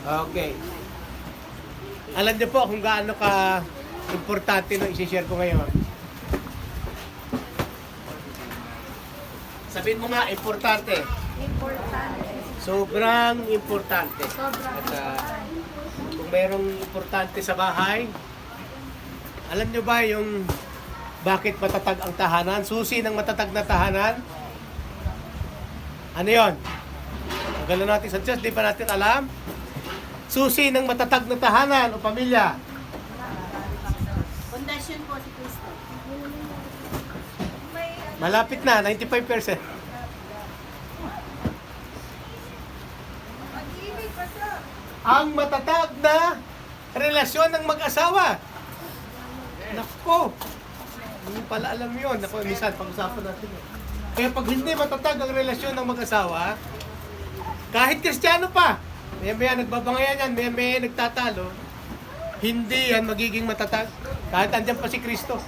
Okay. Alam niyo po kung gaano ka importante no i-share ko ngayon. Sabihin mo nga, importante. Importante. Sobrang importante. Sobrang At kung merong importante sa bahay, alam niyo ba yung bakit matatag ang tahanan? Susi ng matatag na tahanan? Ano yon? Tagalan natin sa Diyos, di ba natin alam? Susi ng matatag na tahanan o pamilya. Pundasyon po si Kristo. Malapit na, 95%. Ang matatag na relasyon ng mag-asawa. Nako. Hindi pala alam yun. Nako, minsan, pag-usapan natin yun. Kaya pag hindi matatag ang relasyon ng mag-asawa, kahit Kristiyano pa, maya nagbabangayan yan, maya nagtatalo, hindi yan magiging matatag. Kahit andyan pa si Kristo.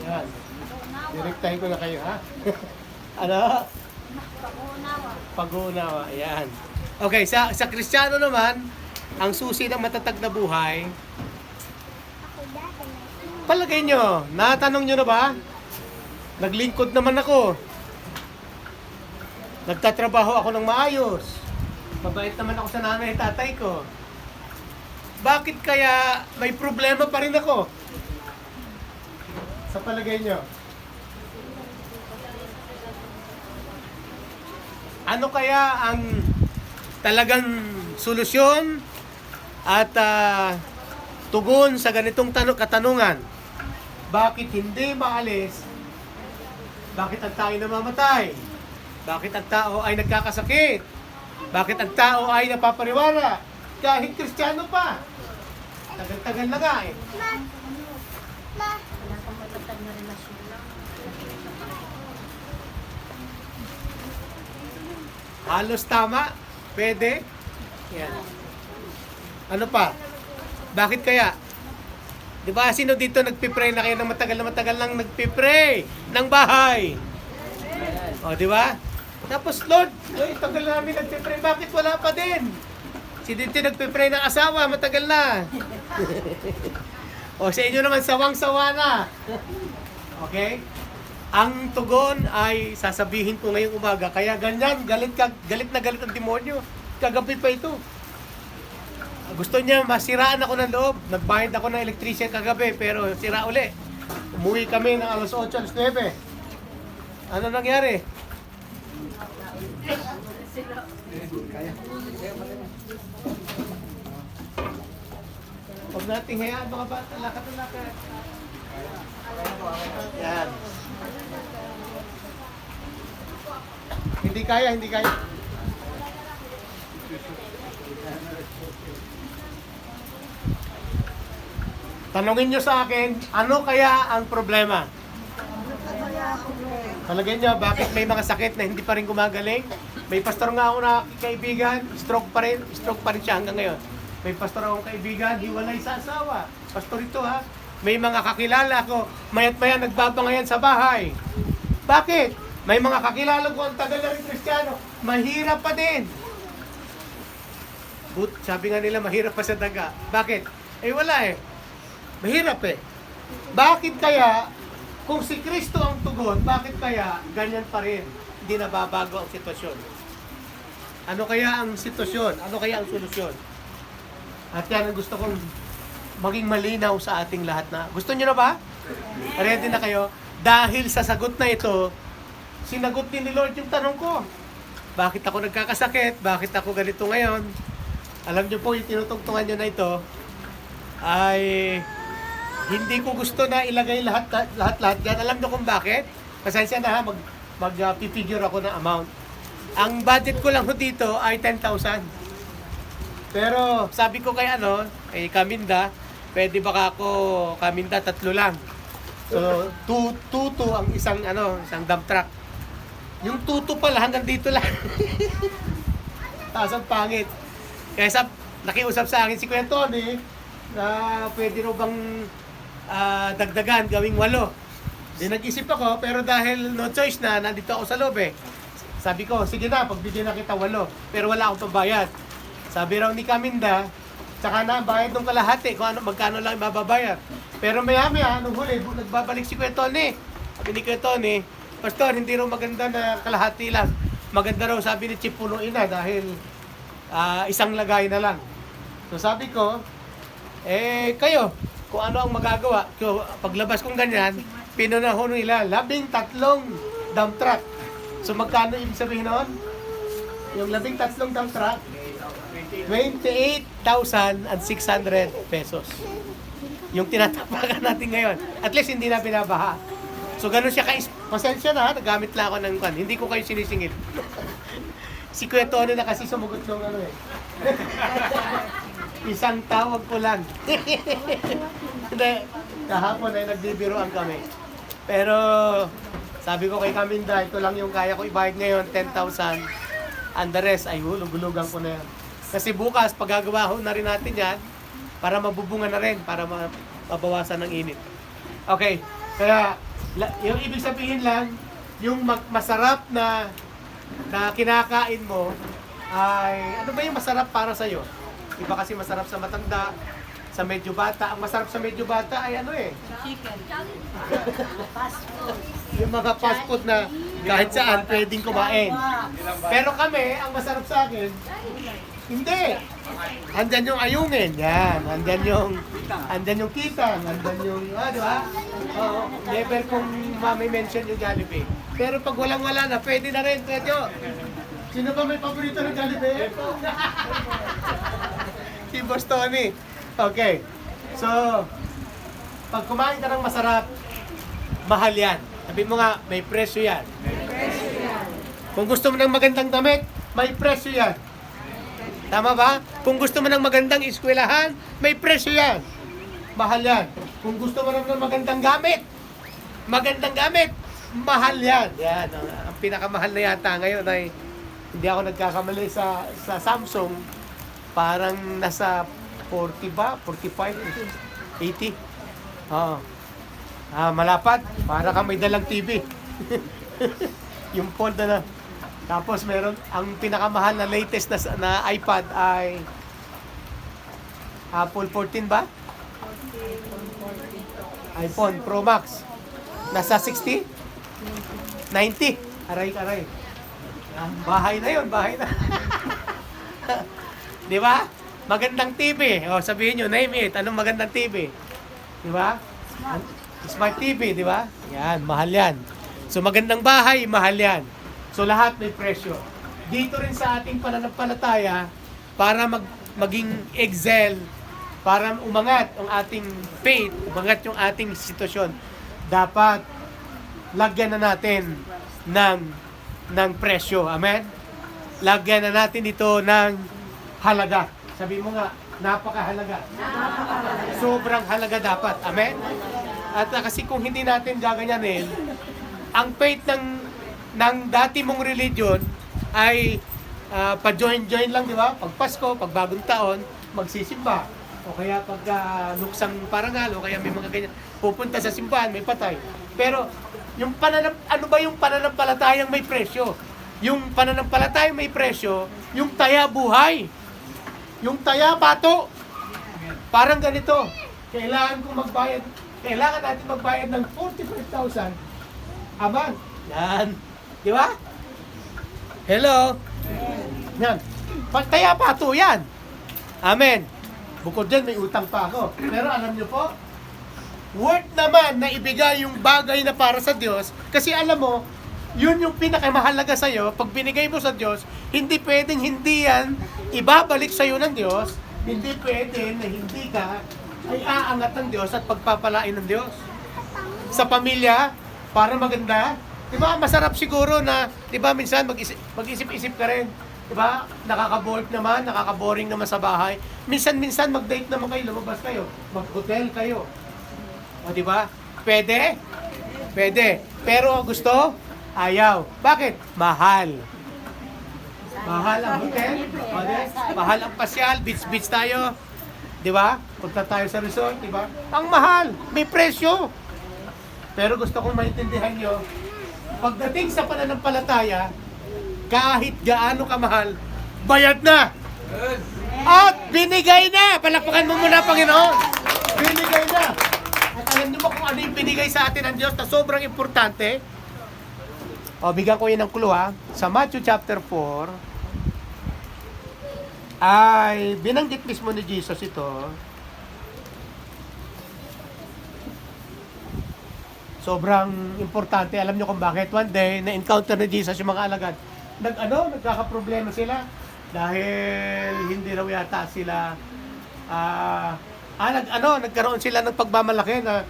Yan. Direktahin ko na kayo, ha? Ano? Pag-uunawa. Pag-uunawa. Ayan. Okay, sa Kristiyano naman, ang susi ng matatag na buhay, palagay nyo, natanong nyo na ba? Naglingkod naman ako. Nagtatrabaho ako ng maayos. Mabait naman ako sa nanay at tatay ko. Bakit kaya may problema pa rin ako? Sa palagay nyo? Ano kaya ang talagang solusyon at tugon sa ganitong katanungan? Bakit hindi maalis? Bakit ang tao ay namamatay? Bakit ang tao ay nagkakasakit? Bakit ang tao ay napapariwara? Kahit Kristiyano pa. Tagal-tagal na nga eh. Wala kang matatag na relasyon lang. Halos tama. Pwede. Yan. Ano pa? Bakit kaya? Di ba sino dito nagpipray na kayo ng matagal lang nagpipray ng bahay? O, di ba? Tapos, Lord, tagal na namin nagpipray. Bakit wala pa din? Si dito nagpipray ng asawa, matagal na. O, sa inyo naman, sawang-sawa na. Okay? Ang tugon ay sasabihin ko ngayong umaga. Kaya ganyan, galit na galit ang demonyo. Kagabi pa ito. Gusto niya masiraan ako ng loob. Nagbayad ako ng electrician kagabi, pero sira uli. Umuwi kami ng alas 8, alas 9. Ano nangyari? Huwag natin hayaan mga bata. Lakad. Yan. Hindi kaya. Tanungin nyo sa akin, ano kaya ang problema? Talagyan nyo, bakit may mga sakit na hindi pa rin gumagaling? May pastor nga ako na kaibigan, stroke pa rin siya hanggang ngayon. May pastor akong kaibigan, hiwalay sa asawa. Pastor ito ha. May mga kakilala ko, mayat maya nagbabangayan sa bahay. Bakit? May mga kakilala ko, ang tagal na rin Kristiyano, mahirap pa din. Sabi nga nila, mahirap pa sa daga. Bakit? Eh wala eh. Mahirap eh. Bakit kaya, kung si Kristo ang tugon, bakit kaya ganyan pa rin? Hindi nababago ang sitwasyon. Ano kaya ang sitwasyon? Ano kaya ang solusyon? At yan ang gusto kong maging malinaw sa ating lahat na. Gusto nyo na ba? Ready na kayo? Dahil sa sagot na ito, sinagot din ni Lord yung tanong ko. Bakit ako nagkakasakit? Bakit ako ganito ngayon? Alam nyo po, yung tinutungtungan nyo na ito, ay hindi ko gusto na ilagay lahat yan. Alam nyo kung bakit? Pasensya na ha, mag-figure ako ng amount. Ang budget ko lang ho dito ay 10,000. Pero sabi ko kay Kaminda, pwede baka ako, Kaminda, 3 lang. So, 2 ang isang dump truck. Yung 2 pala hanggang dito lang. Taas ang pangit. Kaya nakiusap sa akin si Kuya Tony na pwede ro bang dagdagan, gawing 8. Di nag-isip ako, pero dahil no choice na, nandito ako sa loob eh. Sabi ko, sige na, pagbigyan na kita 8. Pero wala akong pambayad. Sabi raw ni Kaminda, tsaka na bayad ng kalahati kung ano, magkano lang mababayad. Pero maya-maya, nung huli, nagbabalik si Kuya Tony. Sabi ni Kuya Tony, Pastor, hindi raw maganda na kalahati lang. Maganda raw, sabi ni Chief, punuin na dahil isang lagay na lang. So sabi ko, kayo, kung ano ang magagawa, paglabas kong ganyan, pinunahon nila 13 dump truck. So magkano ibig sabihin noon? Yung 13 dump truck, 28,600 pesos. Yung tinatapakan natin ngayon. At least hindi na binabaha. So ganun siya pasensya na, nagamit lang ako ng kwan. Hindi ko kayo sinisingil. Si Kuya Tony na kasi sumugot ng ano eh. Isang tawag ko lang. Hindi, kahapon ay nagbibiroan kami. Pero sabi ko kay Kaminda, ito lang yung kaya ko ibayad ngayon, 10,000. And the rest ay hulug-hulugan ko na yan. Kasi bukas, paggagawa ho na rin natin yan, para mabubunga na rin, para mabawasan ng init. Okay, kaya yung ibig sabihin lang, yung masarap na kinakain mo, ay, ano ba yung masarap para sa'yo? Iba kasi masarap sa matanda, sa medyo bata. Ang masarap sa medyo bata ay ano eh? Chicken. Fast food. Yung mga fast food na kahit saan pwedeng kumain. Pero kami, ang masarap sa akin, hindi. Andyan yung ayungin, yan. Andyan yung kitang, andyan yung, di ba? Oo, never kong mami-mention yung Jollibee. Pero pag walang-wala na, pwede na rin, Pedro. Sino ba may paborito ng Jollibee? Si Boss Tony. Okay. So, pag kumain ka ng masarap, mahal yan. Sabi mo nga, may presyo yan. Kung gusto mo ng magandang damit, may presyo yan. Tama ba? Kung gusto mo ng magandang eskwelahan, may presyo yan. Mahal yan. Kung gusto mo ng magandang gamit, mahal yan. Yan. Ang pinakamahal na yata ngayon ay, hindi ako nagkakamali sa Samsung, parang nasa 40 ba? 45? 80? Oo. Malapad. Para ka may dalang TV. Yung fold na. Tapos meron, ang pinakamahal na latest na iPad ay Apple 14 ba? iPhone Pro Max. Nasa 60? 90? Aray. Bahay na yun, bahay na. Di ba? Magandang TV. O, sabihin nyo, name it. Anong magandang TV? Di ba? Smart TV, di ba? Yan, mahal yan. So, magandang bahay, mahal yan. So, lahat may presyo. Dito rin sa ating pananampalataya, para maging excel, para umangat ang ating faith, umangat yung ating sitwasyon, dapat lagyan na natin ng presyo. Amen? Lagyan na natin ito ng halaga. Sabi mo nga, napakahalaga. Sobrang halaga dapat. Amen? At kasi kung hindi natin gaganyanin, ang faith ng dati mong religion ay pa-join-join lang, di ba? Pag Pasko, pag bagong taon, magsisimba. O kaya pag luksang parangal, o kaya may mga ganyan, pupunta sa simbahan, may patay. Pero, ano ba yung pananampalatayang may presyo? Yung pananampalatayang may presyo, yung taya buhay. Yung taya bato. Parang ganito. Kailangan natin magbayad ng 45,000 a month. Yan. Di ba? Hello? Yan. Taya bato yan. Amen. Bukod dyan, may utang pa ako. Pero alam nyo po, worth naman na ibigay yung bagay na para sa Diyos. Kasi alam mo, yun yung pinakamahalaga sa'yo. Pag binigay mo sa Diyos, hindi pwedeng hindi yan ibabalik sa'yo ng Diyos. Hindi pwede na hindi ka ay aangat ng Diyos at pagpapalain ng Diyos. Sa pamilya, para maganda, di ba, masarap siguro na, di ba, minsan mag-isip-isip ka rin. Di ba, nakaka-boring naman sa bahay. Minsan mag-date naman kayo, lumabas kayo, mag-hotel kayo. O, di ba? Pwede? Pwede. Pero gusto? Ayaw. Bakit? Mahal. Mahal ang hotel. Mahal ang pasyal. Beach tayo. Di ba? Punta tayo sa resort. Di ba? Ang mahal. May presyo. Pero gusto kong maintindihan nyo, pagdating sa pananampalataya, kahit gaano kamahal, bayad na. At binigay na! Palakpakan mo muna, Panginoon. Binigay na. At alam niyo ba kung ano yung binigay sa atin ng Diyos na sobrang importante? O, bigyan ko yun ng clue ha. Sa Matthew chapter 4, ay binanggit mismo ni Jesus ito. Sobrang importante. Alam niyo kung bakit? One day, na-encounter ni Jesus yung mga alagad. Nagkakaproblema sila dahil hindi raw yata sila nagkaroon sila ng pagmamalaki na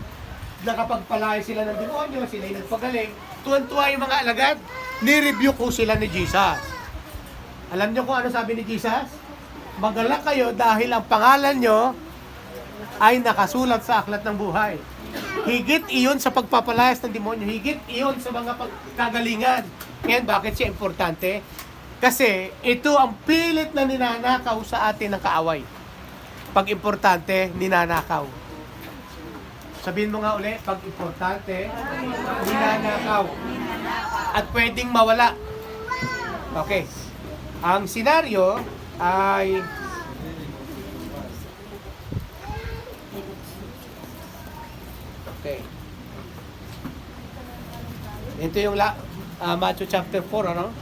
nakapagpalay sila ng demonyo, sila yung nagpagaling. Tuwan-tuwa yung mga alagad, ni-review ko sila ni Jesus. Alam niyo kung ano sabi ni Jesus? Magalak kayo dahil ang pangalan nyo ay nakasulat sa aklat ng buhay. Higit iyon sa pagpapalayas ng demonyo. Higit iyon sa mga pagkagalingan. Ngayon, bakit siya importante? Kasi ito ang pilit na ninanakaw sa atin ng kaaway. Pag importante, ninanakaw. Sabihin mo nga uli, pag importante, ninanakaw. At pwedeng mawala. Okay. Ang senaryo ay okay. Ito yung Matthew chapter 4, ano?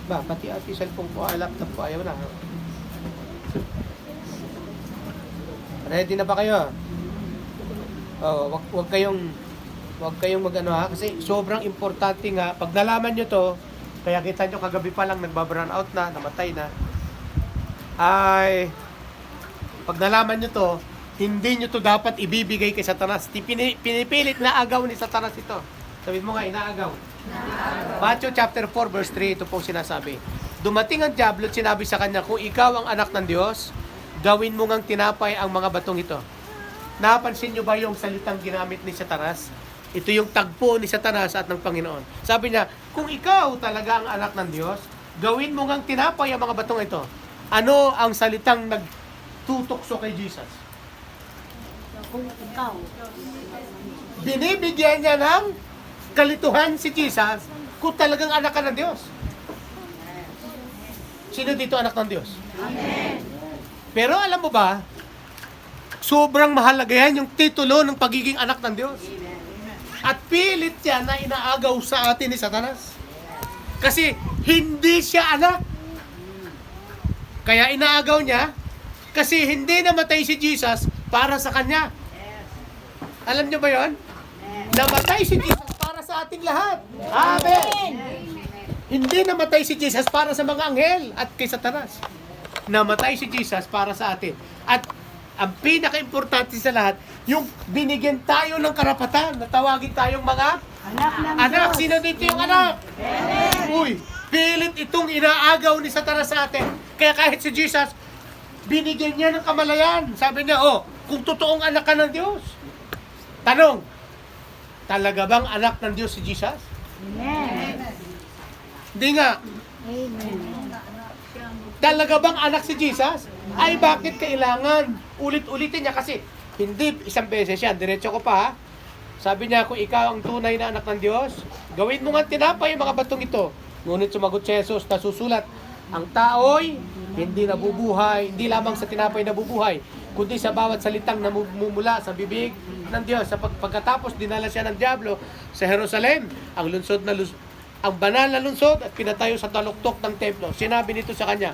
Ba, pati cellphone ko, laptop ko, ayaw na. Ready na ba kayo? Oh, wag kayong magano ha, kasi sobrang importante nga. Pag nalaman nyo to, kaya kita nyo kagabi pa lang nagba-burn out na, namatay na. Ay, pag nalaman nyo to, hindi nyo to dapat ibibigay kay Satanas. Pinipilit na agaw ni Satanas ito. Sabihin mo nga, inaagaw. Matthew chapter 4 verse 3, ito pong sinasabi. Dumating ang diablo at sinabi sa kanya, kung ikaw ang anak ng Diyos, gawin mo ngang tinapay ang mga batong ito. Napansin nyo ba yung salitang ginamit ni Satanas? Ito yung tagpo ni Satanas at ng Panginoon. Sabi niya, kung ikaw talaga ang anak ng Diyos, gawin mo ngang tinapay ang mga batong ito. Ano ang salitang nagtutokso kay Jesus? Kung ikaw. Binibigyan niya ng kalituhan si Jesus kung talagang anak ka ng Diyos. Sino dito anak ng Diyos? Amen. Pero alam mo ba, sobrang mahalaga yan yung titulo ng pagiging anak ng Diyos. At pilit siya na inaagaw sa atin ni Satanas. Kasi hindi siya anak. Kaya inaagaw niya kasi hindi namatay si Jesus para sa kanya. Alam niyo ba yon? Namatay si Jesus para sa ating lahat. Amen. Hindi namatay si Jesus para sa mga anghel at kay Satanas. Namatay si Jesus para sa atin. At ang pinaka-importante sa lahat, yung binigyan tayo ng karapatan na tawagin tayong mga anak. Sino dito yung anak? Uy, pilit itong inaagaw ni Satanas sa atin. Kaya kahit si Jesus, binigyan niya ng kamalayan. Sabi niya, kung totoong anak ka ng Diyos. Tanong, talaga bang anak ng Diyos si Jesus? Amen. Hindi nga. Amen. Talaga bang anak si Jesus? Ay, bakit kailangan ulit-ulitin niya? Kasi hindi isang beses yan. Diretso ko pa ha. Sabi niya, kung ikaw ang tunay na anak ng Diyos, gawin mo nga tinapay yung mga batong ito. Ngunit sumagot si Jesus, nasusulat, ang tao'y hindi nabubuhay, hindi lamang sa tinapay nabubuhay, kundi sa bawat salitang namumula sa bibig ng Diyos. Sa pagkatapos, dinala siya ng diablo sa Jerusalem, ang banal na lungsod at pinatayo sa taluktok ng templo. Sinabi nito sa kanya,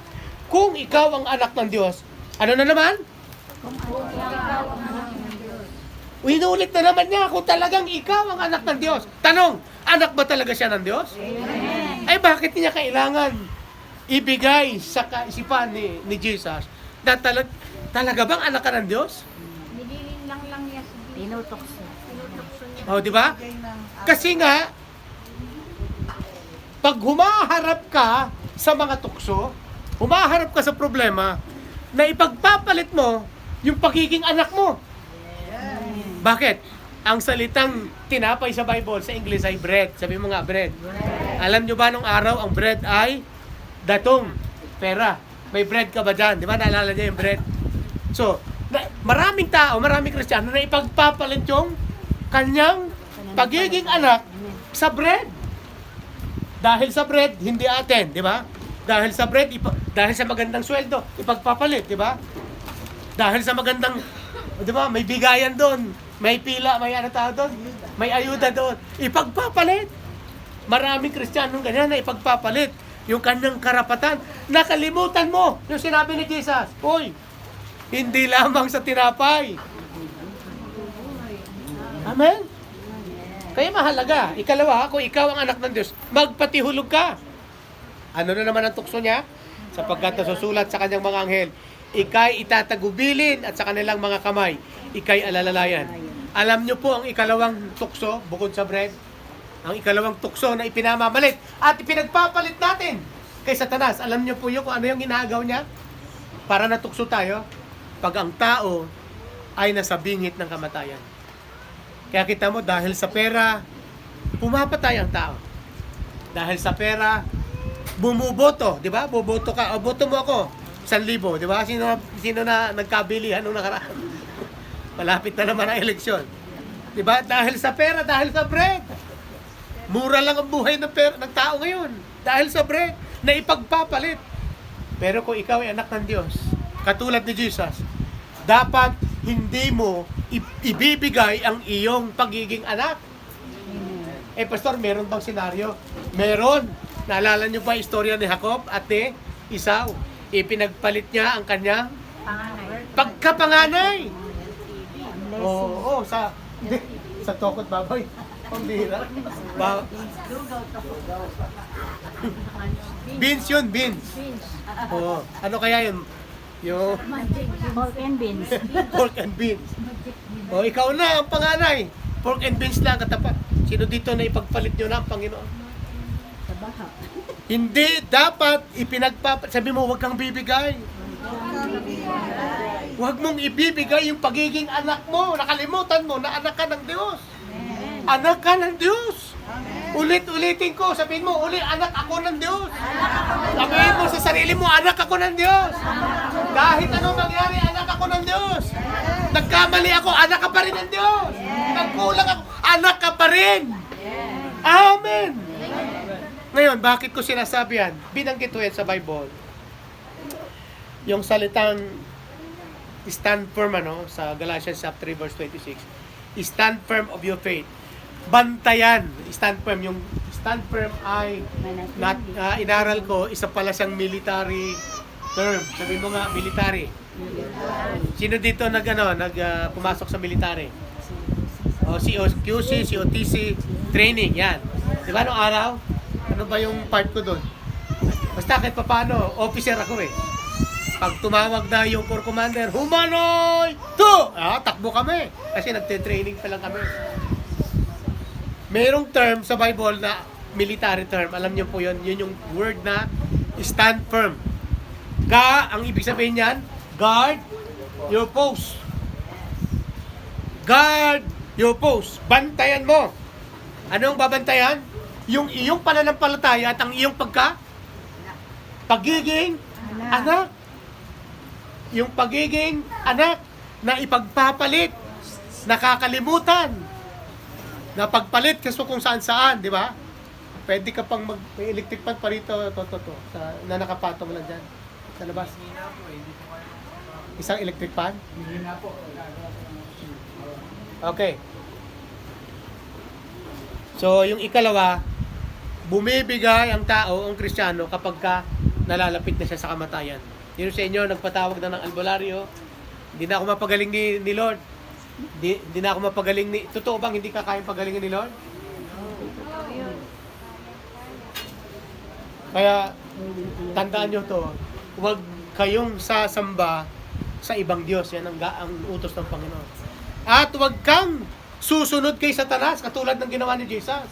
kung ikaw ang anak ng Diyos, ano na naman? Inuulit na naman niya kung talagang ikaw ang anak ng Diyos. Tanong, anak ba talaga siya ng Diyos? Amen. Ay bakit niya kailangan ibigay sa kaisipan ni Jesus na talaga bang anak ka ng Diyos? Nililin lang niya sa tinutokso. O, di ba? Kasi nga, pag humaharap ka sa mga tukso, humaharap ka sa problema, na ipagpapalit mo yung pagiging anak mo. Bakit? Ang salitang tinapay sa Bible, sa English ay bread. Sabi mo nga, bread. Alam nyo ba nung araw, ang bread ay datong, pera. May bread ka ba dyan? Di ba? Naalala niyo yung bread? So, maraming tao, maraming Kristiyano na ipagpapalit yung kanyang pagiging anak sa bread. Dahil sa bread, hindi atin, di ba? Dahil sa bread, dahil sa magandang sweldo, ipagpapalit, di ba? Dahil sa magandang, di ba, may bigayan doon, may pila, may ano tawag doon, may ayuda doon, ipagpapalit. Maraming Kristiyanong ganyan na ipagpapalit yung kanyang karapatan. Nakalimutan mo yung sinabi ni Jesus, Hoy, hindi lamang sa tinapay. Amen? Kaya mahalaga. Ikalawa, kung ikaw ang anak ng Diyos, magpatihulog ka. Ano na naman ang tukso niya? Sapagkat nasusulat sa kanyang mga anghel, ikay itatagubilin at sa kanilang mga kamay, ikay alalalayan. Alam niyo po ang ikalawang tukso, bukod sa bread, ang ikalawang tukso na ipinamamalit at ipinagpapalit natin kay Satanas. Alam niyo po yun kung ano yung ginagaw niya? Para natukso tayo, pag ang tao ay nasa bingit ng kamatayan. Kaya kita mo, dahil sa pera, pumapatay ang tao. Dahil sa pera, bumuboto, di ba? Buboto ka, o boto mo ako, 1,000, di ba? Sino na nagkabilihan nung nakaraan? Malapit na naman ang eleksyon. Di ba? Dahil sa pera, dahil sa bread. Mura lang ang buhay ng tao ngayon. Dahil sa bread, na ipagpapalit. Pero kung ikaw ay anak ng Diyos, katulad ni Jesus, dapat hindi mo ibibigay ang iyong pagiging anak. Eh, Pastor, meron bang senaryo? Meron. Naalala niyo ba ang istorya ni Jacob at ni Esau? Ipinagpalit niya ang kanyang pagkapanganay. Oo, sa tokot baboy. Pambira. Beans yun, beans. Oo. Ano kaya yun? Yung Pork and beans. pork and beans. O, ikaw na ang panganay. Pork and beans lang katapat. Sino dito na ipagpalit nyo na ang Panginoon? Sa baha. Hindi dapat sabi mo, huwag kang bibigay. Huwag mong ibibigay yung pagiging anak mo. Nakalimutan mo na anak ka ng Diyos. Anak ka ng Diyos. Ulit-ulitin ko. Sabihin mo, anak ako ng Diyos. Sabihin mo sa sarili mo, anak ako ng Diyos. Kahit anong mangyari, anak ako ng Diyos. Nagkamali ako, anak ka pa rin ng Diyos. Nagkulang ako, anak ka pa rin. Amen. Ngayon, bakit ko sinasabi yan? Binanggit ko yan sa Bible. Yung salitang stand firm, sa Galatians chapter 3 verse 26. Stand firm of your faith. Bantayan. Stand firm. Yung stand firm ay inaral ko, isa pala siyang military term. Sabi mo nga, military. Sino dito pumasok sa military? O, COQC, COTC, training, yan. Di ba, nung araw? Ano ba yung part ko doon? Basta kahit paano, officer ako eh. Pag tumawag na yung corps commander, Humanoy! Takbo kami. Kasi nagte-training pa lang kami. Merong term sa Bible na military term. Alam niyo po yun. Yun yung word na stand firm. Ang ibig sabihin niyan, guard your post. Guard your post. Bantayan mo. Anong babantayan? Yung iyong pananampalataya at ang iyong pagiging anak. Yung pagiging anak na ipagpapalit, nakakalimutan, na pagpalit kasi kung saan-saan, di ba? Pwede ka pang may electric fan pa rito, na nakapatong lang dyan, sa labas. Isang electric fan? Okay. So, yung ikalawa, bumibigay ang tao, ang Kristiyano, kapag nalalapit na siya sa kamatayan. Yun sa inyo, nagpatawag na ng albularyo, hindi na ako mapagaling ni Lord. Hindi na ako mapagaling totoo bang hindi ka kayang pagalingin ni Lord? Kaya, tandaan nyo to, huwag kayong sasamba sa ibang Diyos. Yan ang utos ng Panginoon. At huwag kang susunod kay Satanas, katulad ng ginawa ni Jesus.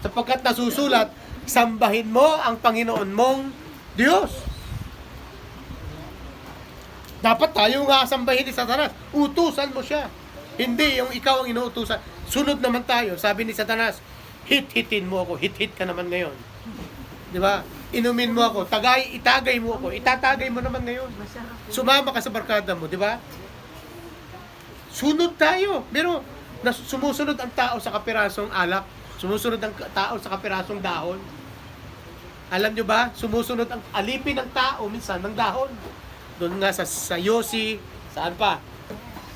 Sapagkat nasusulat, sambahin mo ang Panginoon mong Diyos. Dapat tayo nga sambahin ni Satanas. Utusan mo siya. Hindi yung ikaw ang inuutusan. Sunod naman tayo. Sabi ni Satanas, hit-hitin mo ako. Hit-hit ka naman ngayon. Di ba? Inumin mo ako. Itagay mo ako. Itatagay mo naman ngayon. Sumama ka sa barkada mo. Di ba? Sunod tayo. Pero sumusunod ang tao sa kapirasong alak. Sumusunod ang tao sa kapirasong dahon. Alam nyo ba, sumusunod ang alipin ng tao minsan ng dahon. Doon nga sa yosi, saan pa?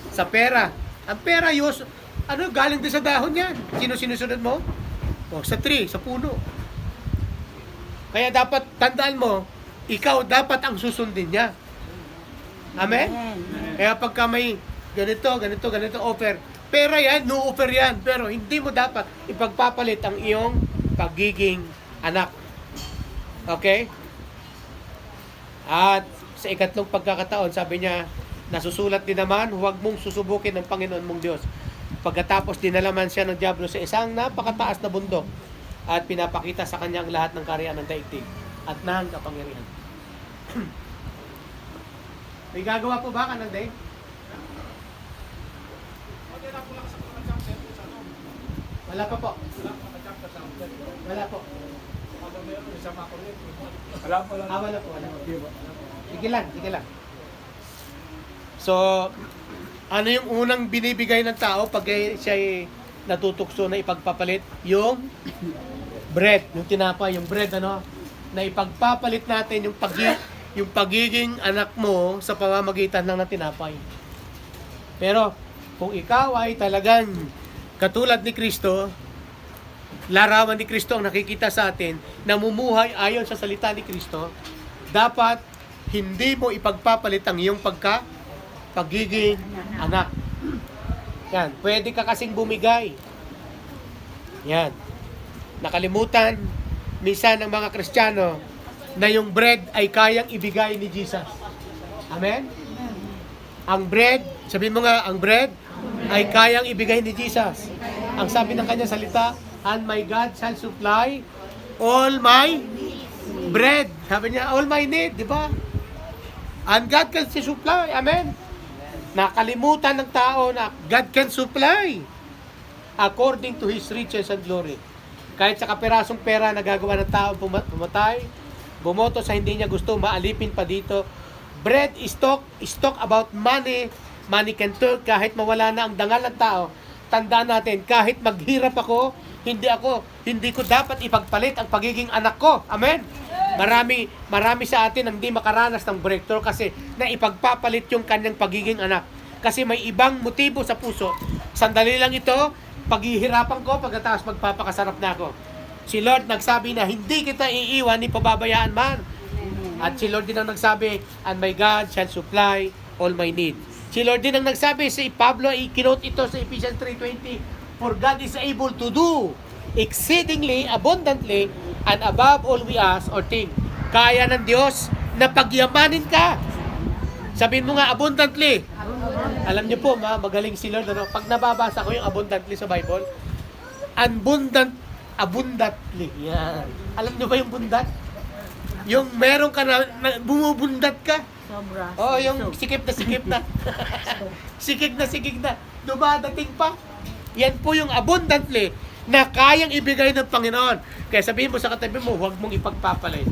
Sa pera. Ang pera, galing din sa dahon yan. Sino sinusunod mo? O, sa tree, sa puno. Kaya dapat, tandaan mo, ikaw dapat ang susundin niya. Amen? Kaya pagka may ganito, offer. Pera yan, no offer yan. Pero hindi mo dapat ipagpapalit ang iyong pagiging anak. Okay? At sa ikatlong pagkakataon, sabi niya, nasusulat din naman, huwag mong susubukin ng Panginoon mong Diyos. Pagkatapos dinalaman siya ng Diablo sa isang napakataas na bundok at pinapakita sa kanya ang lahat ng kaharian ng daigdig at ng kapangyarihan. May gagawa po ba ka ng day? Wala pa po. Wala po. Wala po. Sige lang. So, ano yung unang binibigay ng tao pag siya natutukso na ipagpapalit? Yung bread, yung tinapay, yung bread, na ipagpapalit natin yung pagiging anak mo sa pamamagitan lang ng tinapay. Pero, kung ikaw ay talagang katulad ni Kristo, larawan ni Kristo ang nakikita sa atin, namumuhay ayon sa salita ni Kristo, dapat hindi mo ipagpapalit ang iyong pagiging anak. Yan, pwede ka kasing bumigay. Yan. Nakalimutan minsan ng mga Kristiyano na yung bread ay kayang ibigay ni Jesus. Amen? Ang bread, sabihin mo nga, ang bread ay kayang ibigay ni Jesus. Ang sabi ng kanyang salita, and my God shall supply all my bread. Sabi niya, all my need, di ba? And God can supply. Amen? Nakalimutan ng tao na God can supply according to His riches and glory. Kahit sa kapirasong pera na gagawa ng tao pumatay, bumoto sa hindi niya gusto, maalipin pa dito. Bread is talk about money. Money can talk kahit mawala na ang dangal ng tao. Tandaan natin, kahit maghirap ako, hindi ko dapat ipagpalit ang pagiging anak ko. Amen? Marami sa atin ang hindi makaranas ng breakthrough kasi naipagpapalit yung kanyang pagiging anak. Kasi may ibang motibo sa puso. Sandali lang ito, paghihirapan ko, pagkatapos magpapakasarap na ako. Si Lord nagsabi na hindi kita iiwan ni pababayaan man. At si Lord din ang nagsabi, and my God shall supply all my need. Si Lord din ang nagsabi, si Pablo, i-kinote ito sa Ephesians 3:20, for God is able to do exceedingly, abundantly, and above all we ask or think. Kaya ng Diyos na pagyamanin ka. Sabihin mo nga, abundantly. Alam niyo po, magaling si Lord. Pag nababasa ko yung abundantly sa Bible, abundantly. Yan. Alam niyo ba yung bundat? Yung meron ka na bumubundat ka. Sobra. Oh, yung sikip na. sikip na. Dumadating pa. Yan po yung abundantly na kayang ibigay ng Panginoon. Kaya sabihin mo sa katabi mo, huwag mong ipagpapalit.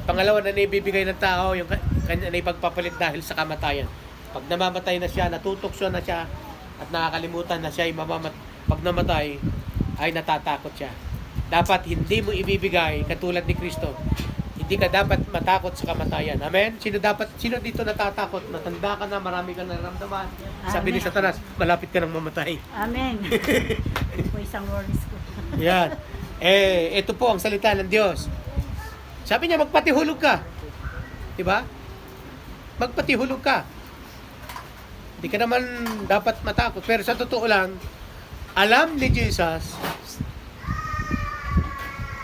Pangalawa na naibibigay ng tao, yung kanya na ipagpapalit dahil sa kamatayan. Pag namamatay na siya, natutukso na siya, at nakakalimutan na siya ay pag namatay, ay natatakot siya. Dapat hindi mo ibibigay katulad ni Kristo. Hindi ka dapat matakot sa kamatayan. Amen? Sino dito natatakot? Matanda ka na, marami kang nararamdaman. Sabi ni Satanas, malapit ka nang mamatay. Amen. Ito po isang words ko. Yan. Ito po ang salita ng Diyos. Sabi niya, magpatihulog ka. Diba? Magpatihulog ka. Hindi ka naman dapat matakot. Pero sa totoo lang, alam ni Jesus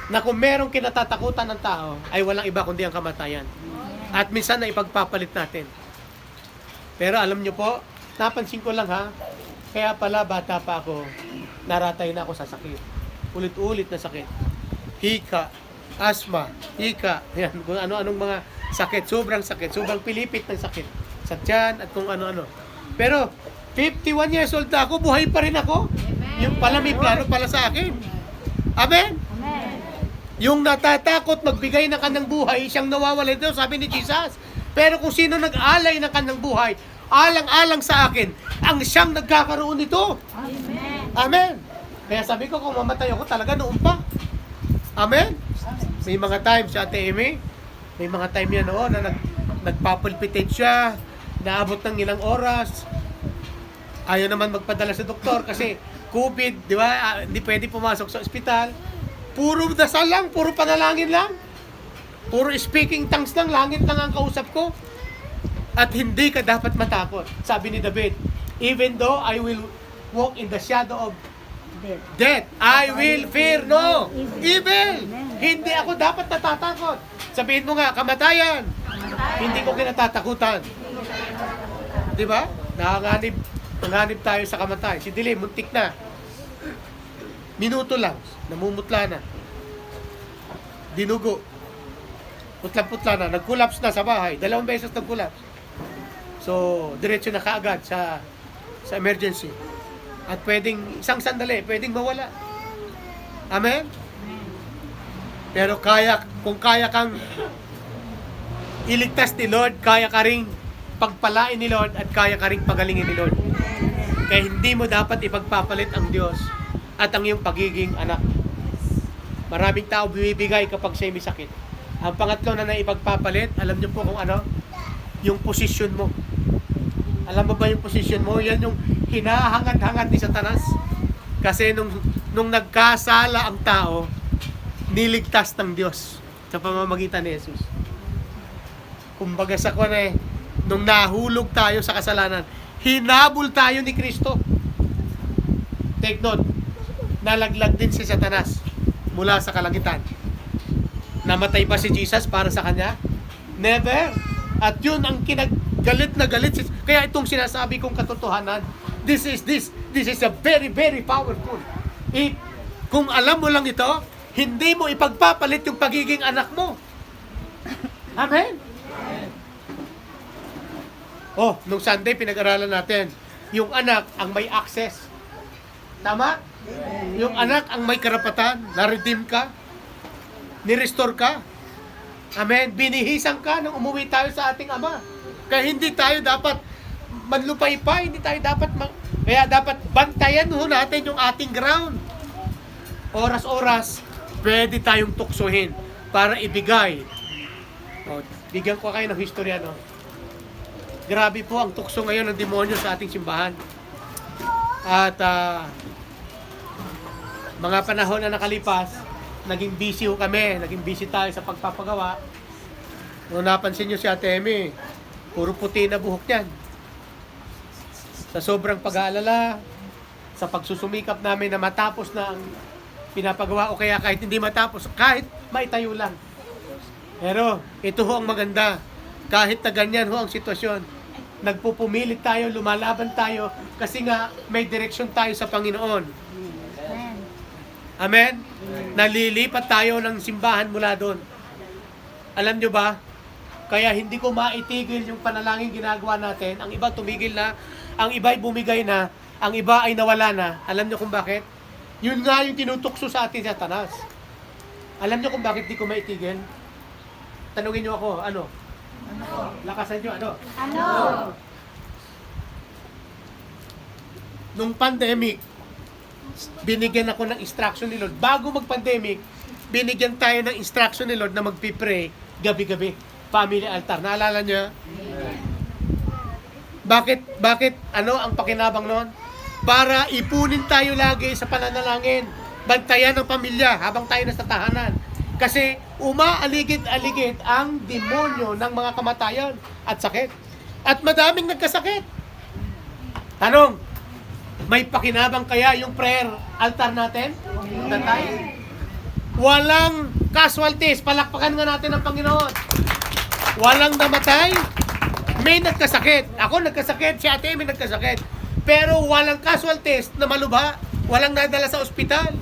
na kung merong kinatatakutan ng tao, ay walang iba kundi ang kamatayan. At minsan na ipagpapalit natin. Pero alam nyo po, napansin ko lang kaya pala bata pa ako, naratay na ako sa sakit. Ulit-ulit na sakit. Hika, asthma, yan, kung ano-anong mga sakit, sobrang pilipit ng sakit. Sa tiyan at kung ano-ano. Pero, 51 years old na ako, buhay pa rin ako. Yung pala may plano pala sa akin. Amen? Amen. Yung natatakot magbigay ng kanyang buhay, siyang nawawala daw, sabi ni Jesus. Pero kung sino nag-alay ng kanyang buhay, alang-alang sa akin, ang siyang nagkakaroon nito. Amen. Amen. Kaya sabi ko, kung mamatay ako talaga noon pa. Amen? May mga times si Ate Amy, may mga time yan noon na nagpapalpitate siya, naabot ng ilang oras. Ayaw naman magpadala sa doktor kasi COVID, di ba? Hindi pwede pumasok sa ospital. Puro dasal lang, puro panalangin lang. Puro speaking tongues lang, langit lang ang kausap ko. At hindi ka dapat matakot. Sabi ni David, even though I will walk in the shadow of death, I will fear no evil. Hindi ako dapat natatakot. Sabihin mo nga, kamatayan. Hindi ko kinatatakutan. Di ba? Nanganib tayo sa kamatayan. Si Dili, muntik na. Minuto lang, namumutla na. Dinugo. Putlang-putla na. Nag-collapse na sa bahay. 2 beses nag-collapse. So, diretso na kaagad sa emergency. At pwedeng, isang sandali, pwedeng mawala. Amen? Pero kung kaya kang iligtas ni Lord, kaya ka ring pagpalain ni Lord at kaya ka ring pagalingin ni Lord. Kaya hindi mo dapat ipagpapalit ang Diyos at ang iyong pagiging anak. Maraming tao bumibigay kapag siya'y may sakit. Ang pangatlo na naipagpapalit, alam niyo po kung ano? Yung posisyon mo. Alam mo ba yung posisyon mo? Yan yung hinahangad-hangad ni Satanas. Kasi nung nagkasala ang tao, niligtas ng Diyos sa pamamagitan ni Jesus. Kumbaga sa nung nahulog tayo sa kasalanan, hinabol tayo ni Kristo. Take note, nalaglag din si Satanas mula sa kalangitan. Namatay ba si Jesus para sa kanya? Never. At yun ang galit na galit. Kaya itong sinasabi kong katotohanan, this is a very, very powerful. Kung alam mo lang ito, hindi mo ipagpapalit yung pagiging anak mo. Amen? Oh, nung Sunday pinag-aralan natin, yung anak ang may access. Tama? Yung anak ang may karapatan, na-redeem ka, ni-restore ka. Amen? Binihisan ka nung umuwi tayo sa ating Ama. Kaya hindi tayo dapat manlupay-pay, hindi tayo dapat kaya dapat bantayan ho natin yung ating ground. Oras-oras, pwede tayong tuksohin para ibigay. O, bigyan ko kayo ng history, no? Grabe po ang tukso ngayon ng demonyo sa ating simbahan. At mga panahon na nakalipas, naging busy ho kami, naging busy tayo sa pagpapagawa. Nung napansin nyo si Ate Amy, puro puti na buhok niyan. Sa sobrang pag-aalala, sa pagsusumikap namin na matapos na ang pinapagawa o kaya kahit hindi matapos, kahit maitayo lang. Pero ito ho ang maganda, kahit na ganyan ho ang sitwasyon, nagpupumilit tayo, lumalaban tayo, kasi nga may direksyon tayo sa Panginoon. Amen? Nalilipat tayo ng simbahan mula doon. Alam nyo ba? Kaya hindi ko maitigil yung panalangin ginagawa natin. Ang iba tumigil na, ang iba ay bumigay na, ang iba ay nawala na. Alam nyo kung bakit? Yun nga yung tinutukso sa atin sa Satanas. Alam nyo kung bakit di ko maitigil? Tanungin nyo ako, ano? Lakasan nyo, ano? Nung pandemic, binigyan ako ng instruction ni Lord. Bago mag-pandemic, binigyan tayo ng instruction ni Lord na magpipray gabi-gabi. Family altar. Naalala niya? Bakit? Ano ang pakinabang noon? Para ipunin tayo lagi sa pananalangin. Bantayan ng pamilya habang tayo nasa tahanan. Kasi umaaligid-aligid ang demonyo ng mga kamatayan at sakit. At madaming nagkasakit. Tanong, may pakinabang kaya yung prayer altar natin? Tatay? Walang casualties. Palakpakan nga natin ang Panginoon. Walang namatay. May nagkasakit. Ako nagkasakit. Si Ate Amy nagkasakit. Pero walang casualties na malubha. Walang nadala sa ospital.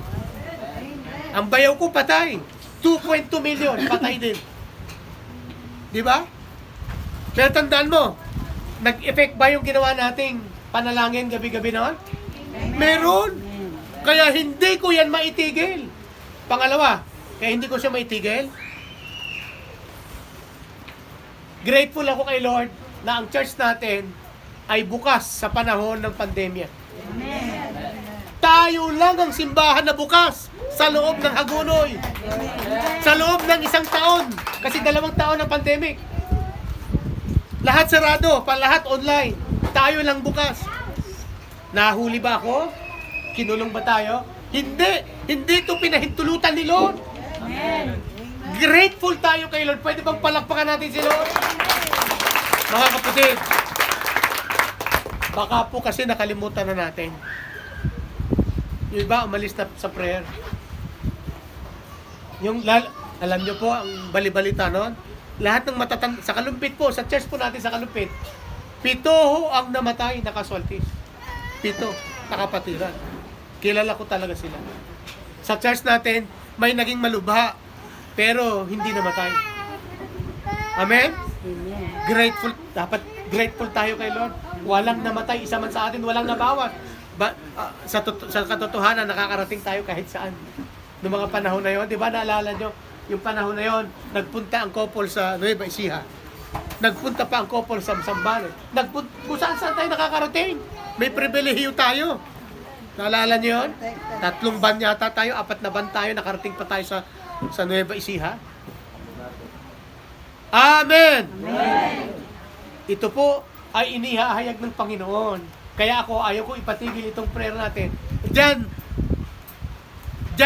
Ang bayaw ko patay. 2.2 million. Patay din. Di ba? Pero tandaan mo, nag-effect ba yung ginawa nating panalangin gabi-gabi noon? Meron. Kaya hindi ko yan maitigil. Pangalawa, kaya hindi ko siya maitigil. Grateful ako kay Lord na ang church natin ay bukas sa panahon ng pandemya. tayo lang ang simbahan na bukas sa loob ng Hagonoy. Sa loob ng 1 taon. Kasi 2 taon ng pandemic. Lahat sarado, lahat online. Tayo lang bukas. Nahuli ba ako? Kinulong ba tayo? Hindi. Hindi ito pinahintulutan ni Lord. Grateful tayo kay Lord. Pwede bang palakpakan natin si Lord? Mga kapatid, baka po kasi nakalimutan na natin. Yung iba umalis na sa prayer. Alam nyo po, ang balibalita nun, lahat ng matatanda, sa Kalumpit po, sa church po natin sa Kalumpit, 7 ang namatay na casualties. 7, nakapatiran. Kilala ko talaga sila. Sa church natin, may naging malubha, pero hindi namatay. Amen? Grateful, dapat grateful tayo kay Lord. Walang namatay, isa man sa atin, walang nabawas. Sa katotohanan, nakakarating tayo kahit saan. Noong mga panahon na yon, di ba naalala nyo, yung panahon na yon, nagpunta ang couple sa Nueva Ecija. Nagpunta pa ang couple sa Sambales. Kung saan tayo nakakarating. May pribilehiyo tayo. Naalala nyo yun? 3 ban yata tayo, 4 na ban tayo, nakarating pa tayo sa Nueva Ecija. Amen! Amen! Ito po ay inihahayag ng Panginoon. Kaya ayaw ko ipatigil itong prayer natin. Diyan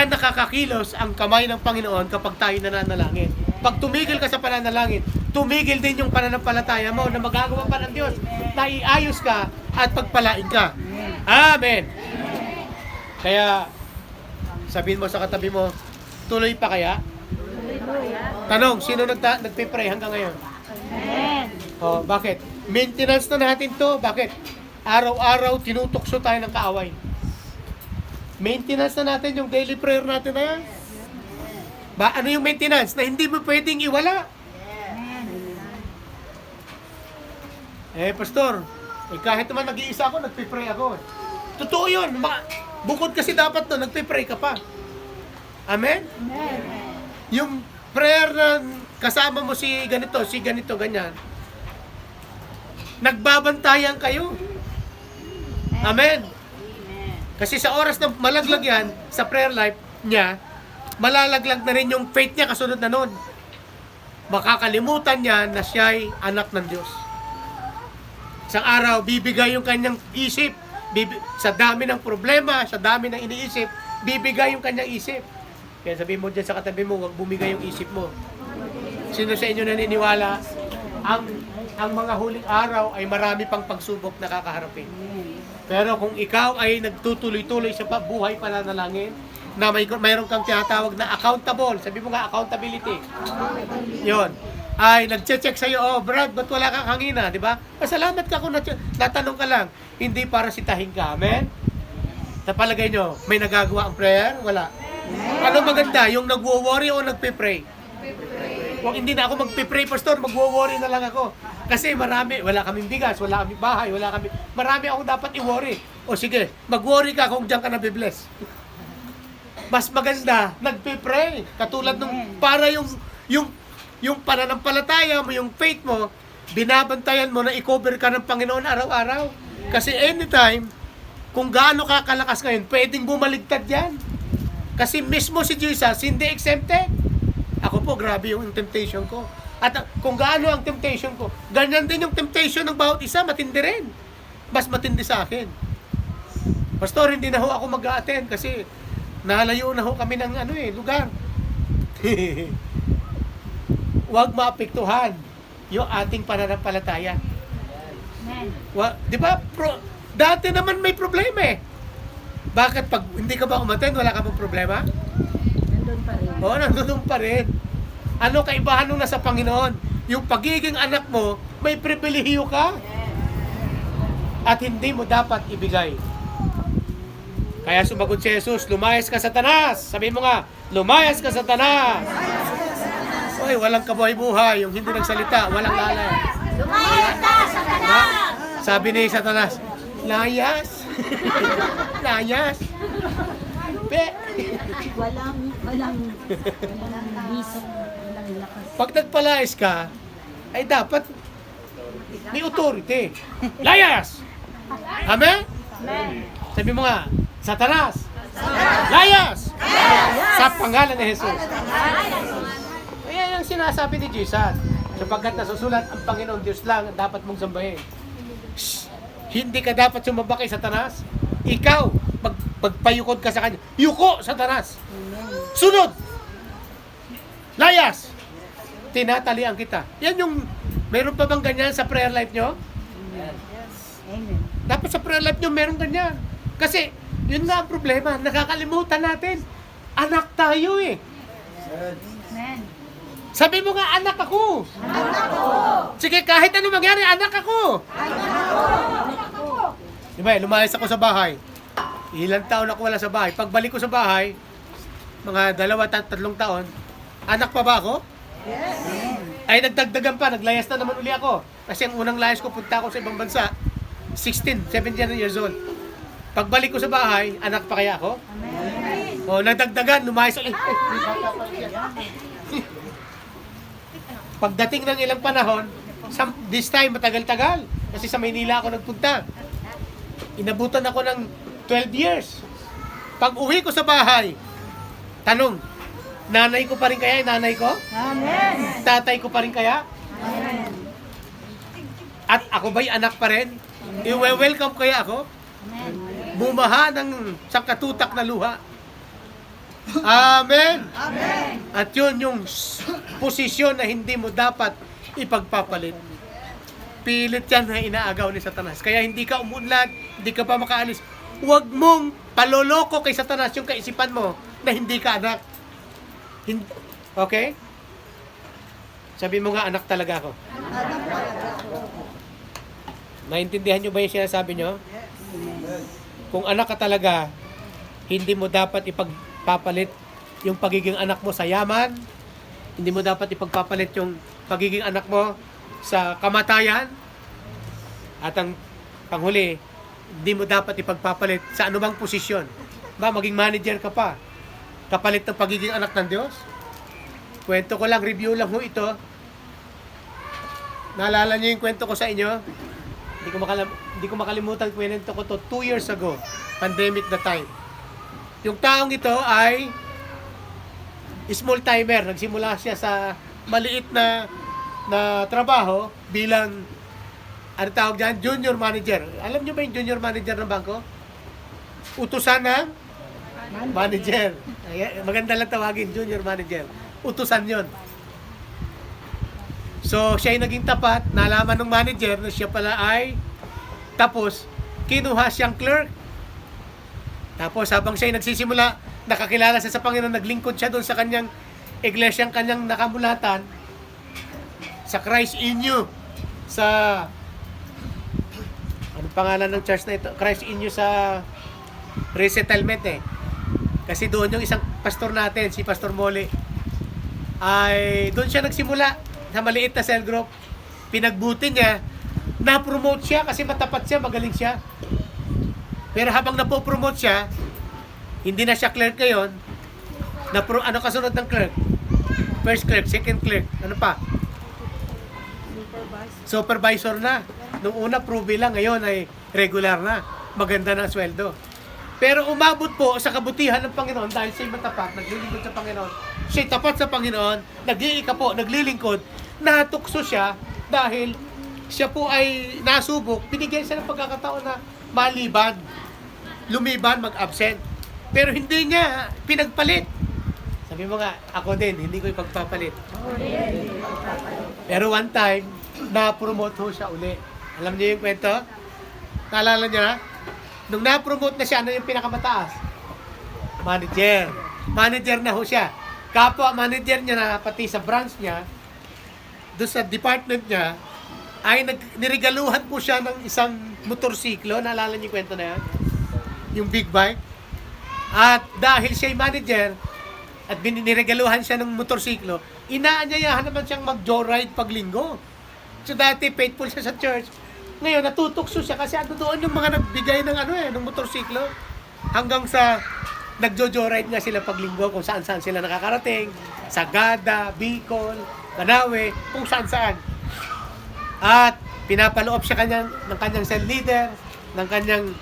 nakakakilos ang kamay ng Panginoon kapag tayo nananalangin. Pag tumigil ka sa pananalangin, tumigil din yung pananampalataya mo na magagawa pa ng Diyos na iayos ka at pagpalain ka. Amen! Kaya, sabihin mo sa katabi mo, tuloy pa kaya? Tanong, sino nagpipray hanggang ngayon? Amen. Oh, bakit? Maintenance na natin to. Bakit? Araw-araw tinutokso tayo ng kaaway. Maintenance na natin yung daily prayer natin na yan. Ano yung maintenance? Na hindi mo pwedeng iwala. Pastor, kahit naman nag-iisa ako, nagpipray ako. Totoo yun. Bukod kasi dapat to, nagpipray ka pa. Amen? Amen. Yung prayer na kasama mo si ganito, ganyan. Nagbabantayan kayo. Amen. Kasi sa oras na malaglag yan, sa prayer life niya, malalaglag na rin yung faith niya kasunod na nun. Makakalimutan niya na siya'y anak ng Diyos. Isang araw, bibigay yung kanyang isip. Sa dami ng problema, sa dami ng iniisip, bibigay yung kanyang isip. Kaya sabihin mo dyan sa katabi mo, huwag bumigay yung isip mo. Sino sa inyo naniniwala, ang mga huling araw ay marami pang pagsubok na kakaharapin. Pero kung ikaw ay nagtutuloy-tuloy sa buhay pananalangin, na mayroon kang tinatawag na accountable, sabi mo nga accountability. Yon. Ay nagche-check sa iyo, Brad, ba't wala kang hangina, di ba? Pasalamat ka kung natanong ka lang, hindi para sitahin ka. Amen? Sa palagay nyo, may nagagawa ang prayer? Wala. Ano maganda? Yung nagwo-worry o nagpe-pray? Kung hindi na ako magpe-pray, pastor, magwo-worry na lang ako. Kasi wala kaming bigas, wala kaming bahay, marami akong dapat i-worry. O sige, mag-worry ka kung diyan ka nabibless. Mas maganda, nagpe-pray. Katulad nung, para yung pananampalataya mo, yung faith mo, binabantayan mo na i-cover ka ng Panginoon araw-araw. Kasi anytime, kung gaano ka kalakas ngayon, pwedeng bumaligtad yan. Kasi mismo si Jesus, hindi exempted. Ako po, grabe yung temptation ko. At kung gaano ang temptation ko, ganyan din yung temptation ng bawat isa, matindi rin. Mas matindi sa akin. Pastor, hindi na ho ako mag-a-attend kasi nalayo na ho kami ng lugar. Huwag maapektuhan yung ating pananampalataya. Di ba? Dati naman may problema eh. Bakit pag hindi ka ba umattend, wala ka bang problema? Nandun pa rin. Oo, nandun pa rin. Ano kaibahan nung nasa Panginoon? Yung pagiging anak mo, may pribilehiyo ka. At hindi mo dapat ibigay. Kaya sumagot si Jesus, lumayas ka Satanas. Sabi mo nga, lumayas ka Satanas. Uy, walang kabuhay-buhay. Yung hindi nagsalita, walang lalay. Lumayas ka, Satanas! Sabi ni Satanas, layas. Layas. Walang bisong, walang lakas. Pag nagpalayas ka, ay dapat may authority. Layas! Amen? Amen. Sabi mo nga, Satanas! Layas! Sa pangalan ni Jesus. Ayan ang sinasabi ni Jesus. Sapagkat nasusulat, ang Panginoon Diyos lang ang dapat mong sambahin. Shh! Hindi ka dapat sumamba kay Satanas. Ikaw, pagpayukod ka sa kanya. Yuko, Satanas! Sunod! Layas! Tinatalian kita. Yan yung, meron pa bang ganyan sa prayer life nyo? Amen. Dapat sa prayer life nyo, meron ganyan. Kasi, yun nga ang problema. Nakakalimutan natin. Anak tayo eh. Amen. Sabi mo nga, anak ako. Sige, kahit ano mangyari, anak ako. Diba, lumayas ako sa bahay. Ilang taon ako wala sa bahay. Pagbalik ko sa bahay, mga 2-3 taon, anak pa ba ako? Ay, nagdagdagan pa, naglayas na naman uli ako. Kasi ang unang layas ko, punta ako sa ibang bansa, 16, 17 years old. Pagbalik ko sa bahay, anak pa kaya ako? O, nagdagdagan, lumayas ulit. Pagdating ng ilang panahon, this time matagal-tagal. Kasi sa Maynila ako nagpunta. Inabutan ako ng 12 years. Pag uwi ko sa bahay, tanong, nanay ko pa rin kaya yung nanay ko? Amen. Tatay ko pa rin kaya? Amen. At ako ba'y anak pa rin? I-welcome kaya ako? Amen. Bumaha ng sangkatutak na luha. Amen! Amen. At yun yung posisyon na hindi mo dapat ipagpapalit. Pilit yan na inaagaw ni Satanas. Kaya hindi ka umunlad, hindi ka pa makaalis. Huwag mong paloloko kay Satanas yung kaisipan mo na hindi ka anak. Okay? Sabi mo nga, anak talaga ako. Naintindihan nyo ba yung sinasabi nyo? Kung anak ka talaga, hindi mo dapat ipagpapalit yung pagiging anak mo sa yaman. Hindi mo dapat ipagpapalit yung pagiging anak mo sa kamatayan. At ang panghuli, hindi mo dapat ipagpapalit sa anumang posisyon. Ba, maging manager ka pa. Kapalit ng pagiging anak ng Diyos. Kwento ko lang, review lang ho ito. Naalala niyo yung kwento ko sa inyo? Hindi ko makalimutan, kwento ko to 2 years ago. Pandemic na time. Yung taong ito ay small timer. Nagsimula siya sa maliit na trabaho bilang ano tawag dyan? Junior manager. Alam niyo ba yung junior manager ng bangko? Utusan ng manager. Maganda lang tawagin, junior manager. Utusan yon. So, siya ay naging tapat. Nalaman ng manager na siya pala ay tapos, kinuha siyang clerk. Tapos, habang siya ay nagsisimula, nakakilala siya sa Panginoon, naglingkod siya doon sa kanyang iglesyang kanyang nakamulatan sa Christ in You. Sa ano pangalan ng church na ito? Christ in You sa Resettlement eh. Kasi doon yung isang pastor natin, si Pastor Mole, ay doon siya nagsimula sa maliit na cell group. Pinagbuti niya, na-promote siya kasi matapat siya, magaling siya. Pero habang napopromote siya, hindi na siya clerk ngayon. Ano kasunod ng clerk? First clerk, second clerk, ano pa? Supervisor na. Nung una, probe lang, ngayon ay regular na. Maganda na ang sweldo. Pero umabot po sa kabutihan ng Panginoon dahil siya'y matapat, naglilingkod sa Panginoon. Siya'y tapat sa Panginoon, nag-iika po, naglilingkod, natukso siya dahil siya po ay nasubok, binigyan siya ng pagkakataon na maliban, lumiban, mag-absent. Pero hindi niya pinagpalit. Sabi mo nga, ako din, hindi ko ipagpapalit. Pero one time, na-promote ho siya uli. Alam niyo yung kwento? Naalala niyo na? Nung na-promote na siya, ano yung pinakamataas? Manager. Manager na ho siya. Kapwa manager niya na pati sa branch niya, doon sa department niya, ay niregaluhan po siya ng isang motorsiklo. Naalala niyo yung kwento na yan? Yung big bike. At dahil siya'y manager, at niregaluhan siya ng motorsiklo, inaanyayahan naman siyang mag-joyride pag linggo. So dati faithful siya sa church. Ngayon natutokso siya kasi ano doon yung mga nagbigay ng ng motorsiklo. Hanggang sa nagjo-joyride nga sila pag linggo kung saan-saan sila nakakarating. Sagada, Bicol, Banawe, kung saan-saan. At pinapaloob siya ng kanyang cell leader, ng kanyang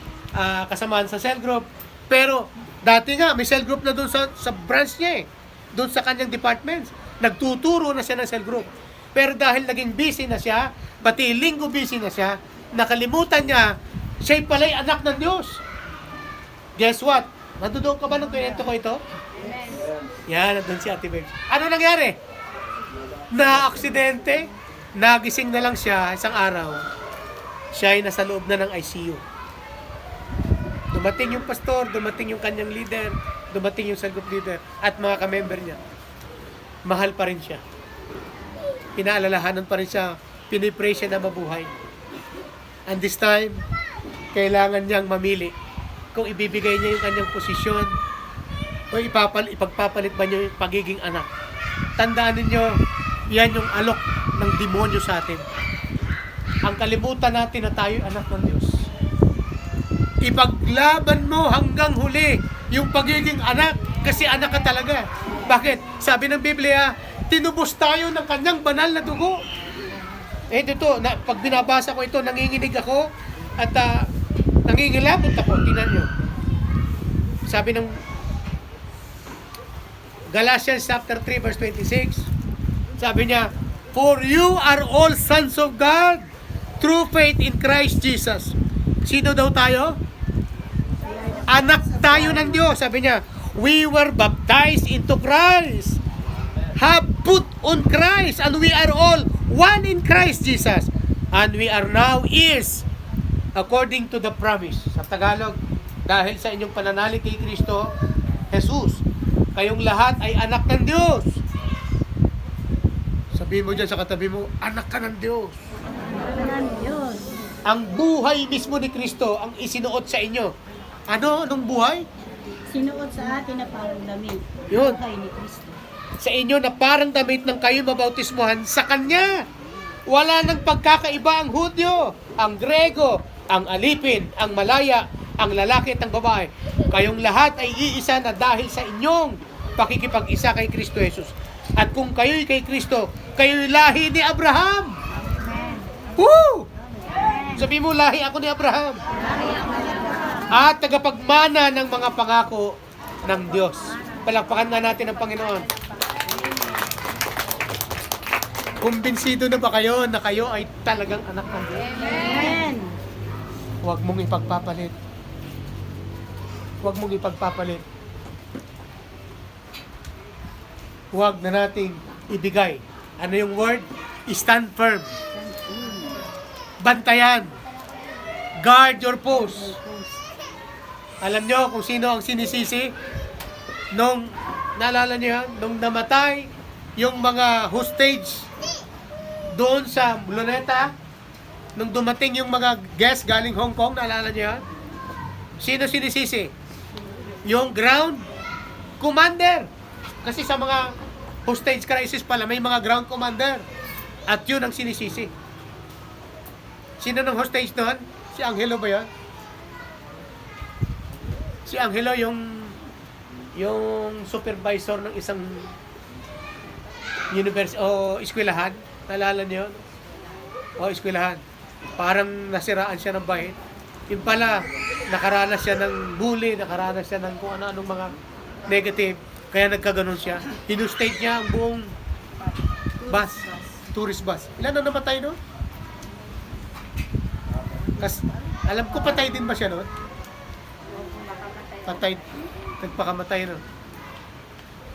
kasamaan sa cell group, Pero, dati nga, may cell group na doon sa branch niya eh. Doon sa kanyang departments. Nagtuturo na siya ng cell group. Pero dahil naging busy na siya, pati linggo busy na siya, nakalimutan niya, siya'y pala'y anak ng Diyos. Guess what? Nandoon ka ba nung kwento ko ito? Yan, nandun si Ate Babes. Ano nangyari? Na-aksidente, nagising na lang siya isang araw. Siya ay nasa loob na ng ICU. Dumating yung pastor, dumating yung kanyang leader, dumating yung cell group leader, at mga ka-member niya. Mahal pa rin siya. Pinaalalahanan pa rin siya, pinipray siya na mabuhay. And this time, kailangan niyang mamili kung ibibigay niya yung kanyang posisyon o ipagpapalit ba niya yung pagiging anak. Tandaan ninyo, yan yung alok ng demonyo sa atin. Ang kalimutan natin na tayo anak ng Diyos. Ipaglaban mo hanggang huli yung pagiging anak kasi anak ka talaga. Bakit? Sabi ng Biblia, tinubos tayo ng kanyang banal na dugo. Eh dito, pag binabasa ko ito, nanginginig ako at nangingilabot ako. Tingnan nyo. Sabi ng Galatians chapter 3 verse 26, sabi niya, "For you are all sons of God through faith in Christ Jesus." Sino daw tayo? Anak tayo ng Diyos. Sabi niya, "We were baptized into Christ, have put on Christ, and we are all one in Christ Jesus, and we are now heirs according to the promise." Sa Tagalog, dahil sa inyong pananalig kay Kristo Jesus, kayong lahat ay anak ng Diyos. Sabihin mo dyan sa katabi mo, anak ka ng Diyos. Diyos. Ang buhay mismo ni Kristo ang isinuot sa inyo. Ano? Anong buhay? Sinuot sa atin na parang damit. Yun. Buhay ni Kristo. Sa inyo na parang damit ng kayo mabautismuhan sa Kanya. Wala nang pagkakaiba ang Hudyo, ang Grego, ang Alipin, ang Malaya, ang lalaki at ang babae. Kayong lahat ay iisa na dahil sa inyong pakikipag-isa kay Kristo Jesus. At kung kayo'y kay Kristo, kayo'y lahi ni Abraham. Amen. Woo! Sabi mo, lahi ako ni Abraham. At tagapagmana ng mga pangako ng Diyos. Palakpakan nga natin ang Panginoon. Kumbinsido na ba kayo na kayo ay talagang anak ng Diyos? Amen. Huwag mong ipagpapalit. Huwag mong ipagpapalit. Huwag na nating ibigay. Ano yung word? Stand firm. Bantayan. Guard your post. Alam nyo kung sino ang sinisisi? Nung, naalala nyo yan? Nung namatay yung mga hostage doon sa Luneta, nung dumating yung mga guests galing Hong Kong, naalala nyo yan? Sino sinisisi? Yung ground commander. Kasi sa mga hostage crisis pala, may mga ground commander. At yun ang sinisisi. Sino ng hostage doon? Si Angelo ba yun? Si Angelo yung supervisor ng isang university o eskwelahan. Naalala niyo yun? O eskwelahan. Parang nasiraan siya ng bahit. Yung pala, nakaranas siya ng bully, nakaranas siya ng kung ano-anong mga negative. Kaya nagkaganon siya. Hinustate niya ang buong bus, tourist bus. Ilan na namatay doon? Alam ko patay din ba siya noon? Patay, nagpakamatay noon.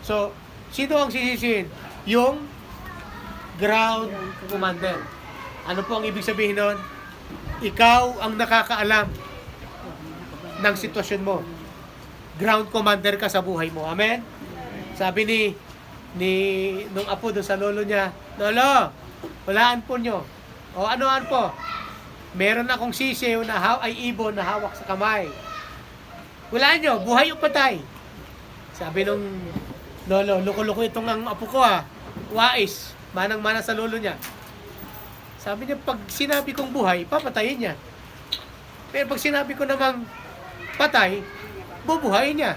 So, sino ang sisisihin? Yung ground commander. Ano po ang ibig sabihin noon? Ikaw ang nakakaalam ng sitwasyon mo. Ground commander ka sa buhay mo. Amen? Sabi nung apo doon sa lolo niya, "Lolo, walaan po nyo." O anoan po? Meron akong sisiw na ay ibon na hawak sa kamay. Walaan nyo, buhay o patay? Sabi nung lolo, "Loko-loko itong ang apo ko wais, manang-mana sa lolo niya." Sabi niya, pag sinabi kong buhay, papatayin niya. Pero pag sinabi ko namang patay, bubuhayin niya.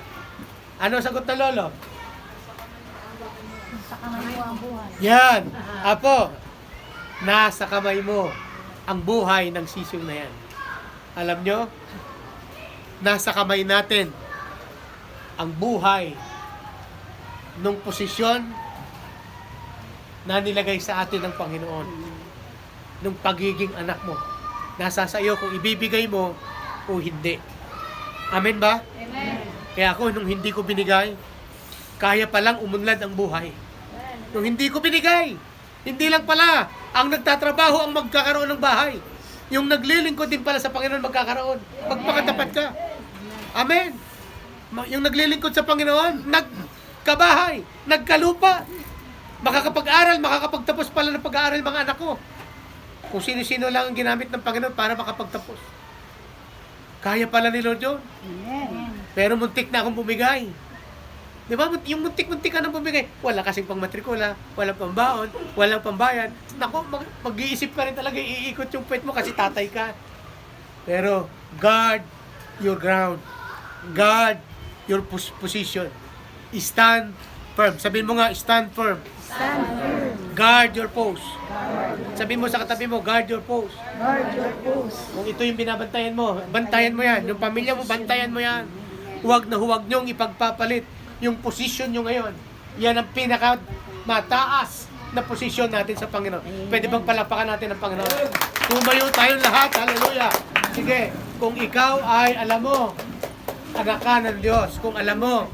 Ano sagot ng lolo? Sa kamay mo ang buhay. Yan, apo, nasa kamay mo ang buhay ng sisiw na yan. Alam nyo, nasa kamay natin ang buhay nung posisyon na nilagay sa atin ng Panginoon. Nung pagiging anak mo. Nasa sa iyo kung ibibigay mo o hindi. Amen ba? Amen. Kaya ako, nung hindi ko binigay, kaya palang umunlad ang buhay. Nung hindi ko binigay, hindi lang pala ang nagtatrabaho ang magkakaroon ng bahay. Yung naglilingkod din pala sa Panginoon magkakaroon. Magpakatapat ka. Amen. Yung naglilingkod sa Panginoon, nagkabahay, nagkalupa. Makakapag-aral, makakapagtapos pala ng pag-aaral mga anak ko. Kung sino-sino lang ang ginamit ng Panginoon para makapagtapos. Kaya pala ni Lord yun. Amen. Pero muntik na akong bumigay. Di ba? Yung muntik-muntik ka nang bumigay. Wala kasing pang matrikula, walang pambaon, walang pambayad. Naku, mag-iisip ka rin talaga, iikot yung puwet mo kasi tatay ka. Pero, guard your ground. Guard your position. Stand firm. Sabihin mo nga, stand firm. Stand firm. Guard your post. Sabihin mo sa katabi mo, guard your post. Guard your post. Kung ito yung binabantayan mo, bantayan mo yan. Yung pamilya mo, bantayan mo yan. Huwag na huwag niyong ipagpapalit yung posisyon nyo ngayon. Yan ang pinaka mataas na posisyon natin sa Panginoon. Pwede bang palapakan natin ang Panginoon? Tumayo tayong lahat. Hallelujah. Sige, kung ikaw ay alam mo, anak ka ng Diyos. Kung alam mo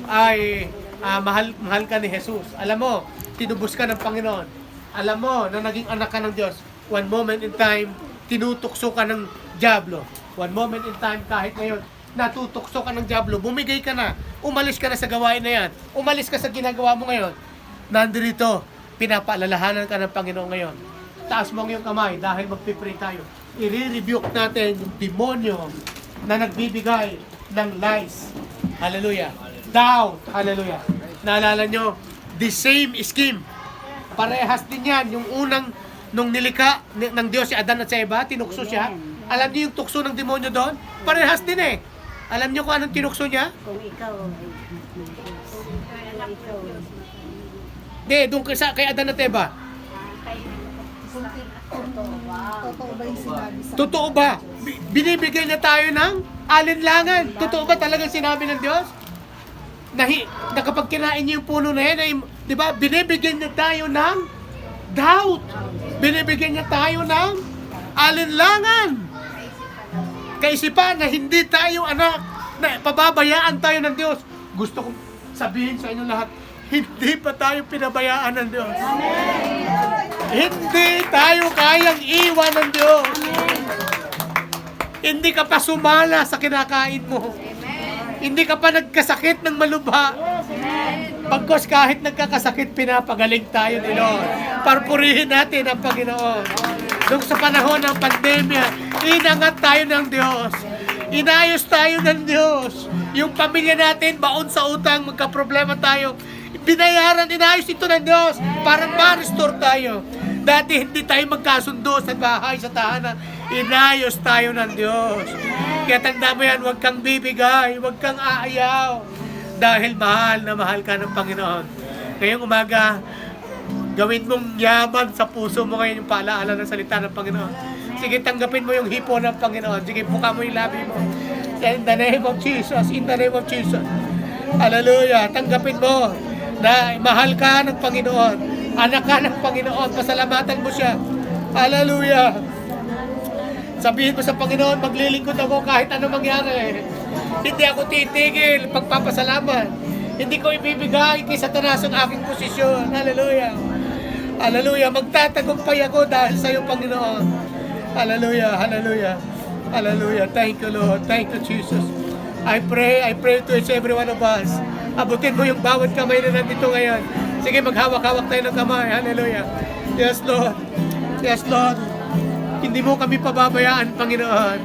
ay mahal ka ni Jesus. Alam mo, tinubos ka ng Panginoon. Alam mo na naging anak ka ng Diyos. One moment in time, tinutukso ka ng Diablo. One moment in time, kahit ngayon, natutukso ka ng Diablo, bumigay ka na, umalis ka na sa gawain na yan, umalis ka sa ginagawa mo ngayon, nandito, pinapaalalahanan ka ng Panginoon ngayon. Taas mo ang iyong kamay dahil magpipray tayo. I-rebuke natin yung demonyo na nagbibigay ng lies. Hallelujah. Doubt. Hallelujah. Naalala nyo, the same scheme. Parehas din yan. Yung unang, nung nilika ng Diyos si Adan at si Eva, tinukso siya. Alam niyo yung tukso ng demonyo doon? Parehas din eh. Alam niyo kung anong tinukso niya? Kung ikaw Hindi, doon kay Adan at Eva. Totoo ba yung sinabi sa Totoo ba? Binibigyan niya tayo ng alinlangan. Totoo ba talagang sinabi ng Diyos? Na kapag kinain niyo yung puno na yan, ay, di ba, binibigyan niya tayo ng doubt. Binibigyan niya tayo ng alinlangan. Kaisipan na hindi tayo anak, na pababayaan tayo ng Diyos. Gusto kong sabihin sa inyo lahat, hindi pa tayo pinabayaan ng Diyos. Hindi tayo kayang iwan ng Diyos. Hindi ka pa sumala sa kinakain mo. Hindi ka pa nagkasakit ng malubha. Pagkos kahit nagkakasakit, pinapagaling tayo ni Lord. Parpurihin natin ang Panginoon. Nung sa panahon ng pandemya, inangat tayo ng Diyos. Inayos tayo ng Diyos. Yung pamilya natin, baon sa utang, magka-problema tayo. Binayaran, inayos ito ng Diyos para ma-restore tayo. Dati hindi tayo magkasundo sa bahay, sa tahanan. Inayos tayo ng Diyos. Kaya tanda mo yan, huwag kang bibigay, huwag kang aayaw. Dahil mahal na mahal ka ng Panginoon. Ngayong umaga, gawin mong yaman sa puso mo ngayon yung paalaala ng salita ng Panginoon. Sige, tanggapin mo yung hipo ng Panginoon. Sige, buka mo yung labi mo. In the name of Jesus, in the name of Jesus. Hallelujah. Tanggapin mo na mahal ka ng Panginoon. Anak ka ng Panginoon. Pasalamatan mo siya. Hallelujah. Sabihin mo sa Panginoon, maglilingkod ako kahit ano mangyari. Hindi ako titigil, pagpapasalamat. Hindi ko ibibigay kay Satanas ang aking posisyon. Hallelujah. Hallelujah. Magtatagumpay ako dahil sa iyo, Panginoon. Hallelujah. Hallelujah. Hallelujah. Thank you, Lord. Thank you, Jesus. I pray to each every one of us. Abutin mo yung bawat kamay na nandito ngayon. Sige, maghawak-hawak tayo ng kamay. Hallelujah. Yes, Lord. Yes, Lord. Hindi mo kami pababayaan, Panginoon.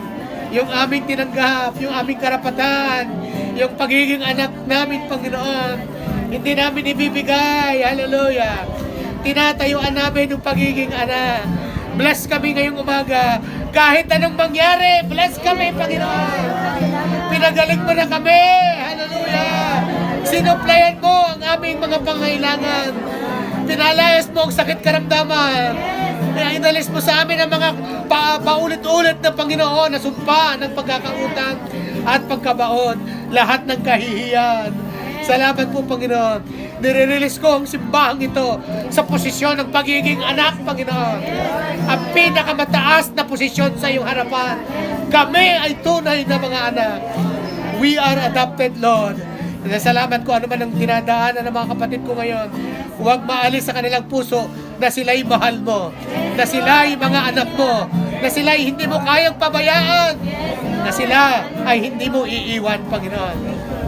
Yung aming tinanggap, yung aming karapatan, yung pagiging anak namin, Panginoon, hindi namin ibibigay. Hallelujah. Tinatayuan namin yung pagiging anak. Bless kami ngayong umaga. Kahit anong mangyari, bless kami, Panginoon. Pinagaling mo na kami. Hallelujah. Sinuplayan mo ang aming mga pangailangan. Pinalayas mo ang sakit karamdaman. Inalis mo sa amin ang mga paulit-ulit na Panginoon na sumpa ng pagkakautang. at pagkabaon, lahat ng kahihiyan. Salamat po, Panginoon. Nire-release ko ang simbahang ito sa posisyon ng pagiging anak, Panginoon. Ang pinakamataas na posisyon sa iyong harapan. Kami ay tunay na mga anak. We are adopted, Lord. Salamat ko ano man ang dinadaanan ng mga kapatid ko ngayon. Huwag maalis sa kanilang puso na sila'y mahal mo, na sila'y mga anak mo, na sila'y hindi mo kayang pabayaan, na sila ay hindi mo iiwan, Panginoon.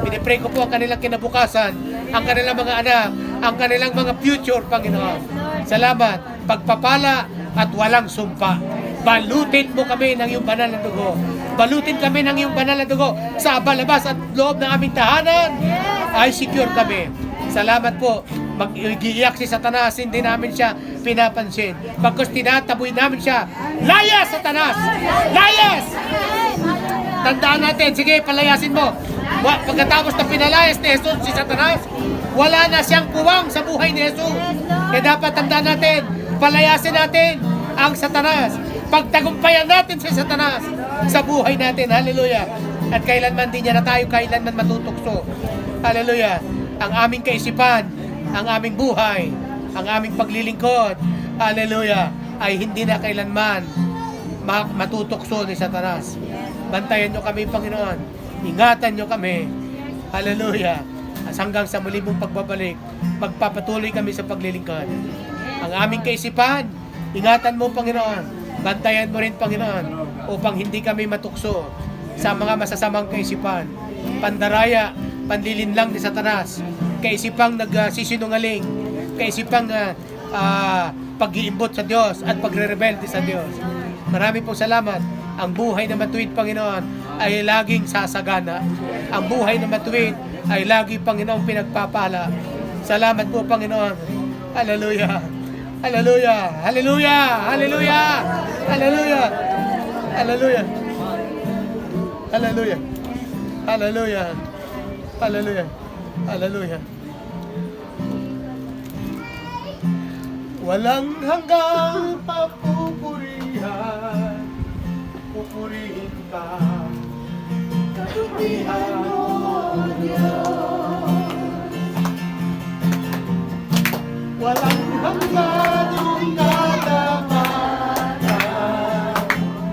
Pinipray ko po ang kanilang kinabukasan, ang kanilang mga anak, ang kanilang mga future, Panginoon. Salamat, pagpapala at walang sumpa. Balutin mo kami ng iyong banal na dugo. Balutin kami ng iyong banal na dugo sa balabas at loob ng aming tahanan. Ay secure kami. Salamat po. Mag-iiyak si Satanas, hindi namin siya pinapansin. Pagkos tinataboy namin siya, layas, Satanas! Layas! Tandaan natin, sige, palayasin mo. Pagkatapos na pinalayas ni Jesus si Satanas, wala na siyang puwang sa buhay ni Jesus. Kaya dapat tandaan natin, palayasin natin ang Satanas. Pagtagumpayan natin si Satanas sa buhay natin. Hallelujah. At kailanman din niya na tayo kailanman matutukso. Hallelujah. Ang aming kaisipan, ang aming buhay, ang aming paglilingkod, hallelujah, ay hindi na kailanman matutukso ni Satanas. Bantayan nyo kami, Panginoon. Ingatan nyo kami. Hallelujah. Hanggang sa muli mong pagbabalik, magpapatuloy kami sa paglilingkod. Ang aming kaisipan, ingatan mo, Panginoon. Bantayan mo rin, Panginoon, upang hindi kami matukso sa mga masasamang kaisipan. Pandaraya, panlilinlang ni Satanas, kaisipang nagsisinungaling, kaisipang pag-iimbot sa Diyos at pagre-rebelde sa Diyos. Marami pong salamat. Ang buhay na matuwid, Panginoon, ay laging sasagana. Ang buhay na matuwid ay lagi, Panginoon, pinagpapala. Salamat po, Panginoon. Hallelujah. Hallelujah. Hallelujah. Hallelujah. Hallelujah. Hallelujah. Hallelujah. Hallelujah. Hallelujah. Hallelujah. Walang hanggang papupurihan, pupurihin ka, kapurihan mo, Diyos. Walang hanggan yung katapatan,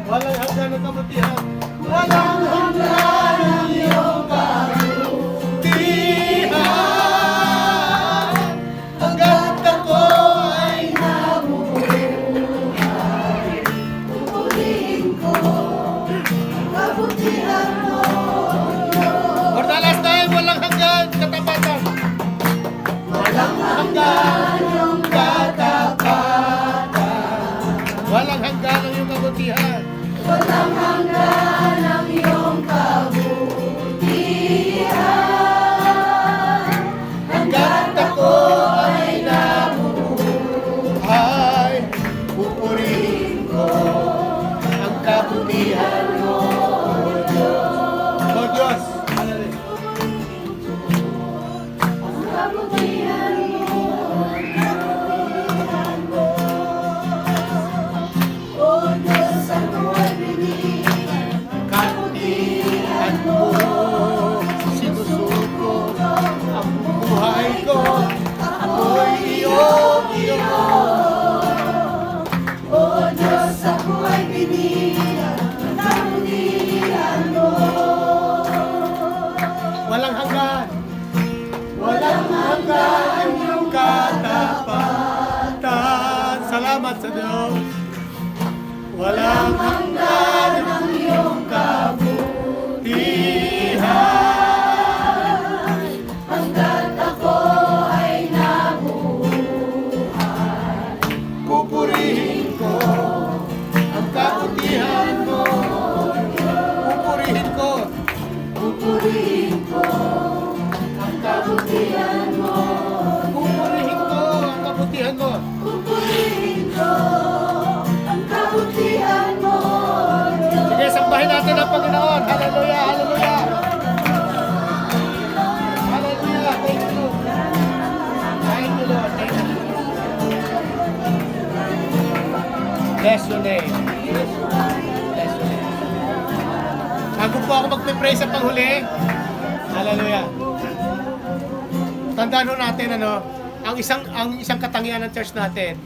walang hanggan ng kabutihan, walang hanggan ang iyong kabutihan. Hanggat ako ay nabubuhay, pupurihin ko ang kabutihan mo, Diyos. For the last time, walang hanggan katapatan. Walang hanggan yung katapatan. Walang hanggan ang iyong kabutihan. Walang hanggan ang iyong kabutihan. Hanggat ako ay nabubuhay, pupurihin ko ang kabutihan mo, Diyos. O Diyos, kabutihan mo, sinusuko ang buhay ko, ako'y iyo. O Diyos, ako ay binigyan ng kabutihan mo. Walang hanggan, walang hanggan yung katapatan. Salamat sa Diyos. Walang hanggan ang iyong kabutihan. Hanggat ako ay nabubuhay, pupurihin ko ang kabutihan mo. Pupurihin ko. Pupurihin ko ang kabutihan mo. Pupurihin ko ang kabutihan mo. Pupurihin ko ang kabutihan mo. Sige, sambahin natin ang Panginoon. Hallelujah, hallelujah. Hallelujah, thank you. Thank you, Lord. Thank you. Bless your name. Bless your name. Bago po po ako magpe-pray sa panghuli. Hallelujah. Tandaan ho natin, ang isang katangian ng church natin,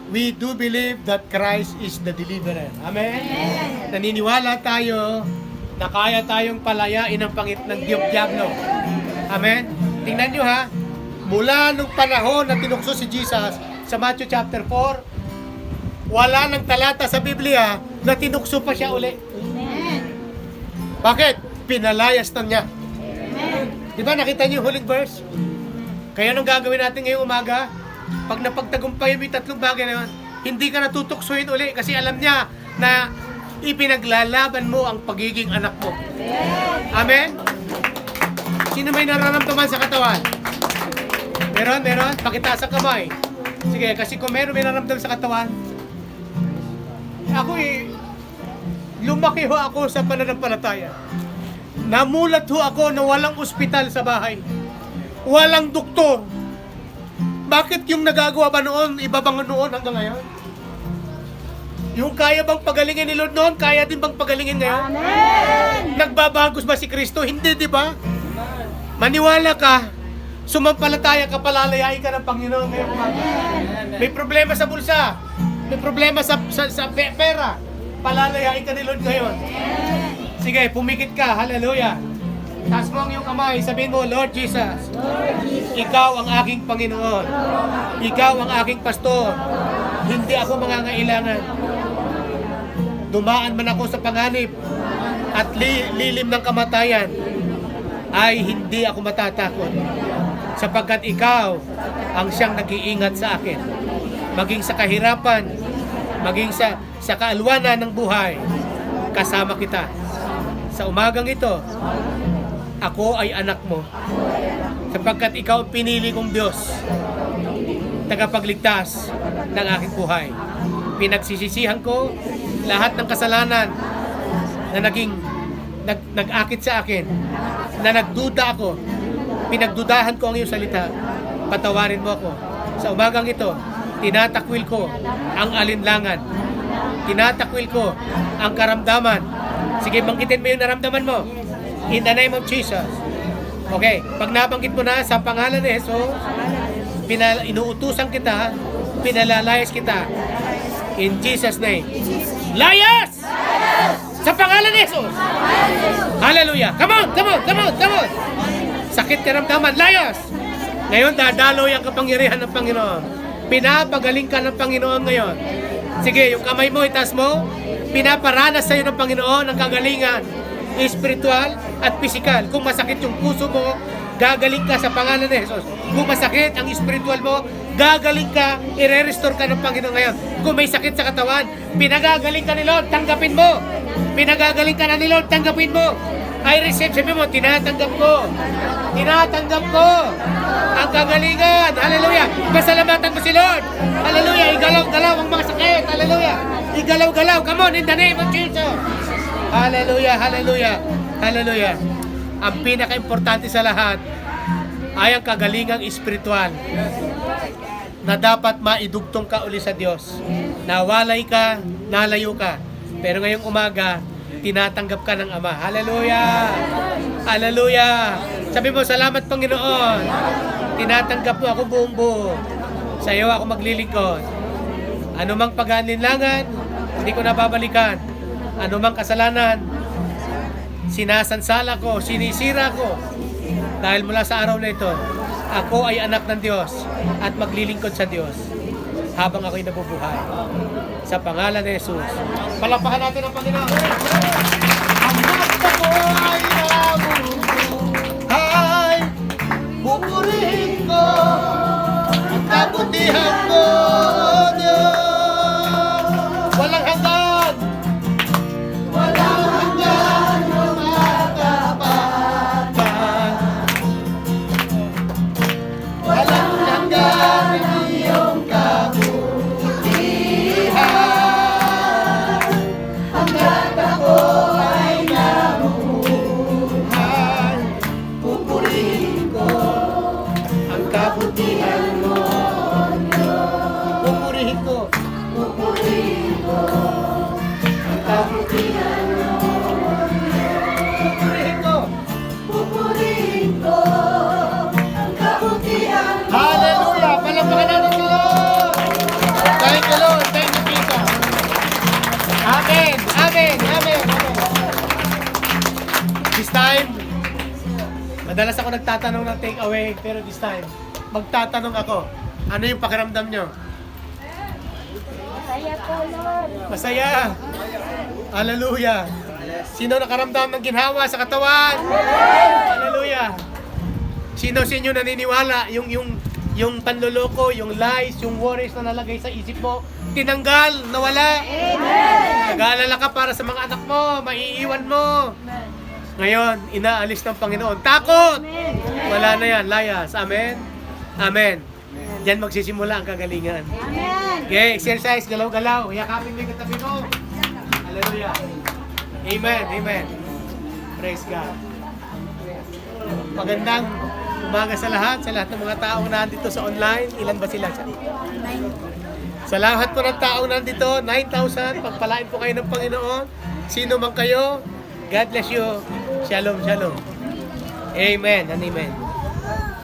we do believe that Christ is the deliverer. Amen? Naniniwala tayo na kaya tayong palayain ng pangit ng diablo. Amen? Tingnan nyo ha, mula nung panahon na tinukso si Jesus sa Matthew chapter 4, wala nang talata sa Biblia na tinukso pa siya uli. Bakit? Pinalayas na niya. Di ba nakita niyo yung huling verse? Kaya nung gagawin natin ngayong umaga, pag napagtagumpay mo yung tatlong bagay na yun, hindi ka natutuksoin uli kasi alam niya na ipinaglalaban mo ang pagiging anak mo. Amen? Sino may nararamdaman sa katawan? Meron? Pakitaas ang kamay. Sige, kasi kung meron may nararamdaman sa katawan, lumaki ho ako sa pananampalataya. Namulat ho ako na walang ospital sa bahay. Walang doktor. Bakit yung nagagawa ba noon, iba bang noon hanggang ngayon? Yung kaya bang pagalingin ni Lord noon, kaya din bang pagalingin ngayon? Amen! Nagbabagos ba si Kristo? Hindi, di ba? Maniwala ka, sumampalataya ka, palalayain ka ng Panginoon ngayong umaga. May problema sa bulsa, may problema sa pera, palalayain ka ni Lord ngayon. Sige, pumikit ka, hallelujah. Taas mo ang iyong kamay, sabihin mo, Lord Jesus, Ikaw ang aking Panginoon. Ikaw ang aking pastor. Hindi ako mangangailangan. Dumaan man ako sa panganib at lilim ng kamatayan, ay hindi ako matatakot. Sapagkat Ikaw ang siyang nag-iingat sa akin. Maging sa kahirapan, maging sa kaalwanan ng buhay, kasama kita. Sa umagang ito, ako ay anak mo. Sapagkat ikaw ang pinili kong Diyos, tagapagligtas ng aking buhay. Pinagsisisihan ko lahat ng kasalanan na nag-akit sa akin, na nagduda ako. Pinagdudahan ko ang iyong salita. Patawarin mo ako. Sa umagang ito, tinatakwil ko ang alinlangan. Tinatakwil ko ang karamdaman. Sige, banggitin mo yung naramdaman mo. In the name of Jesus. Okay, pag nabanggit mo na sa pangalan ni Jesus, inuutusan kita, pinalalayas kita. In Jesus' name. Layas! Sa pangalan ni Jesus. Hallelujah. Come on. Sakit karamdaman, layas! Ngayon, dadaloy ang kapangyarihan ng Panginoon. Pinapagaling ka ng Panginoon ngayon. Sige, yung kamay mo, itaas mo. Pinaparanas sa'yo ng Panginoon ang kagalingan, espiritual at pisikal. Kung masakit yung puso mo, gagaling ka sa pangalan ni Jesus. Kung masakit ang espiritual mo, gagaling ka, i-restore ka ng Panginoon ngayon. Kung may sakit sa katawan, pinagagaling ka ni Lord, tanggapin mo. Pinagagaling ka na ni Lord, tanggapin mo. I receive, sabi mo, tinatanggap ko ang kagalingan. Hallelujah. Pasalamatan mo si Lord. Hallelujah. Igalaw-galaw ang mga sakit. Hallelujah. Igalaw-galaw. Come on, in the name of Jesus. Hallelujah. Ang pinaka-importante sa lahat ay ang kagalingang espiritual na dapat maidugtong ka uli sa Diyos. Nawalay ka, nalayo ka. Pero ngayong umaga, tinatanggap ka ng Ama. Hallelujah. Sabi mo, salamat Panginoon. Tinatanggap mo ako buong buo. Sa iyo ako maglilingkod. Ano mang pag-aalinlangan, hindi ko nababalikan. Ano mang kasalanan, sinasansala ko, sinisira ko. Dahil mula sa araw na ito, ako ay anak ng Diyos at maglilingkod sa Diyos habang ako'y nabubuhay. Sa pangalan ni Jesus. Palakpakan natin ang Panginoon. Ang mata ko ay nabubuhay, pupurihin ko ang kabutihan mo, Diyos. Walang hanggan yung matapatan. Walang hanggan ang iyong kabutihan. Hanggat ako ay nabubuhay, pupurihin ko ang kabutihan mo, Diyos. Madalas ako nagtatanong ng take away, pero this time, magtatanong ako, ano yung pakiramdam nyo? Kaya po, Lord. Masaya! Hallelujah! Sino nakaramdam ng ginhawa sa katawan? Hallelujah! Sino sa inyo naniniwala yung panloloko, yung lies, yung worries na nalagay sa isip mo, tinanggal, nawala? Nag-aalala ka para sa mga anak mo, maiiwan mo. Ngayon, inaalis ng Panginoon. Takot! Wala na yan, layas. Amen? Amen. Diyan magsisimula ang kagalingan. Amen. Okay, exercise, galaw-galaw. Yakapin mo yung katabi mo. Hallelujah. Amen, amen. Praise God. Magandang umaga sa lahat ng mga taong nandito sa online. Ilan ba sila? Sa lahat po ng taong nandito, 9,000. Pagpalain po kayo ng Panginoon. Sino man kayo, God bless you. Shalom, shalom. Amen and amen.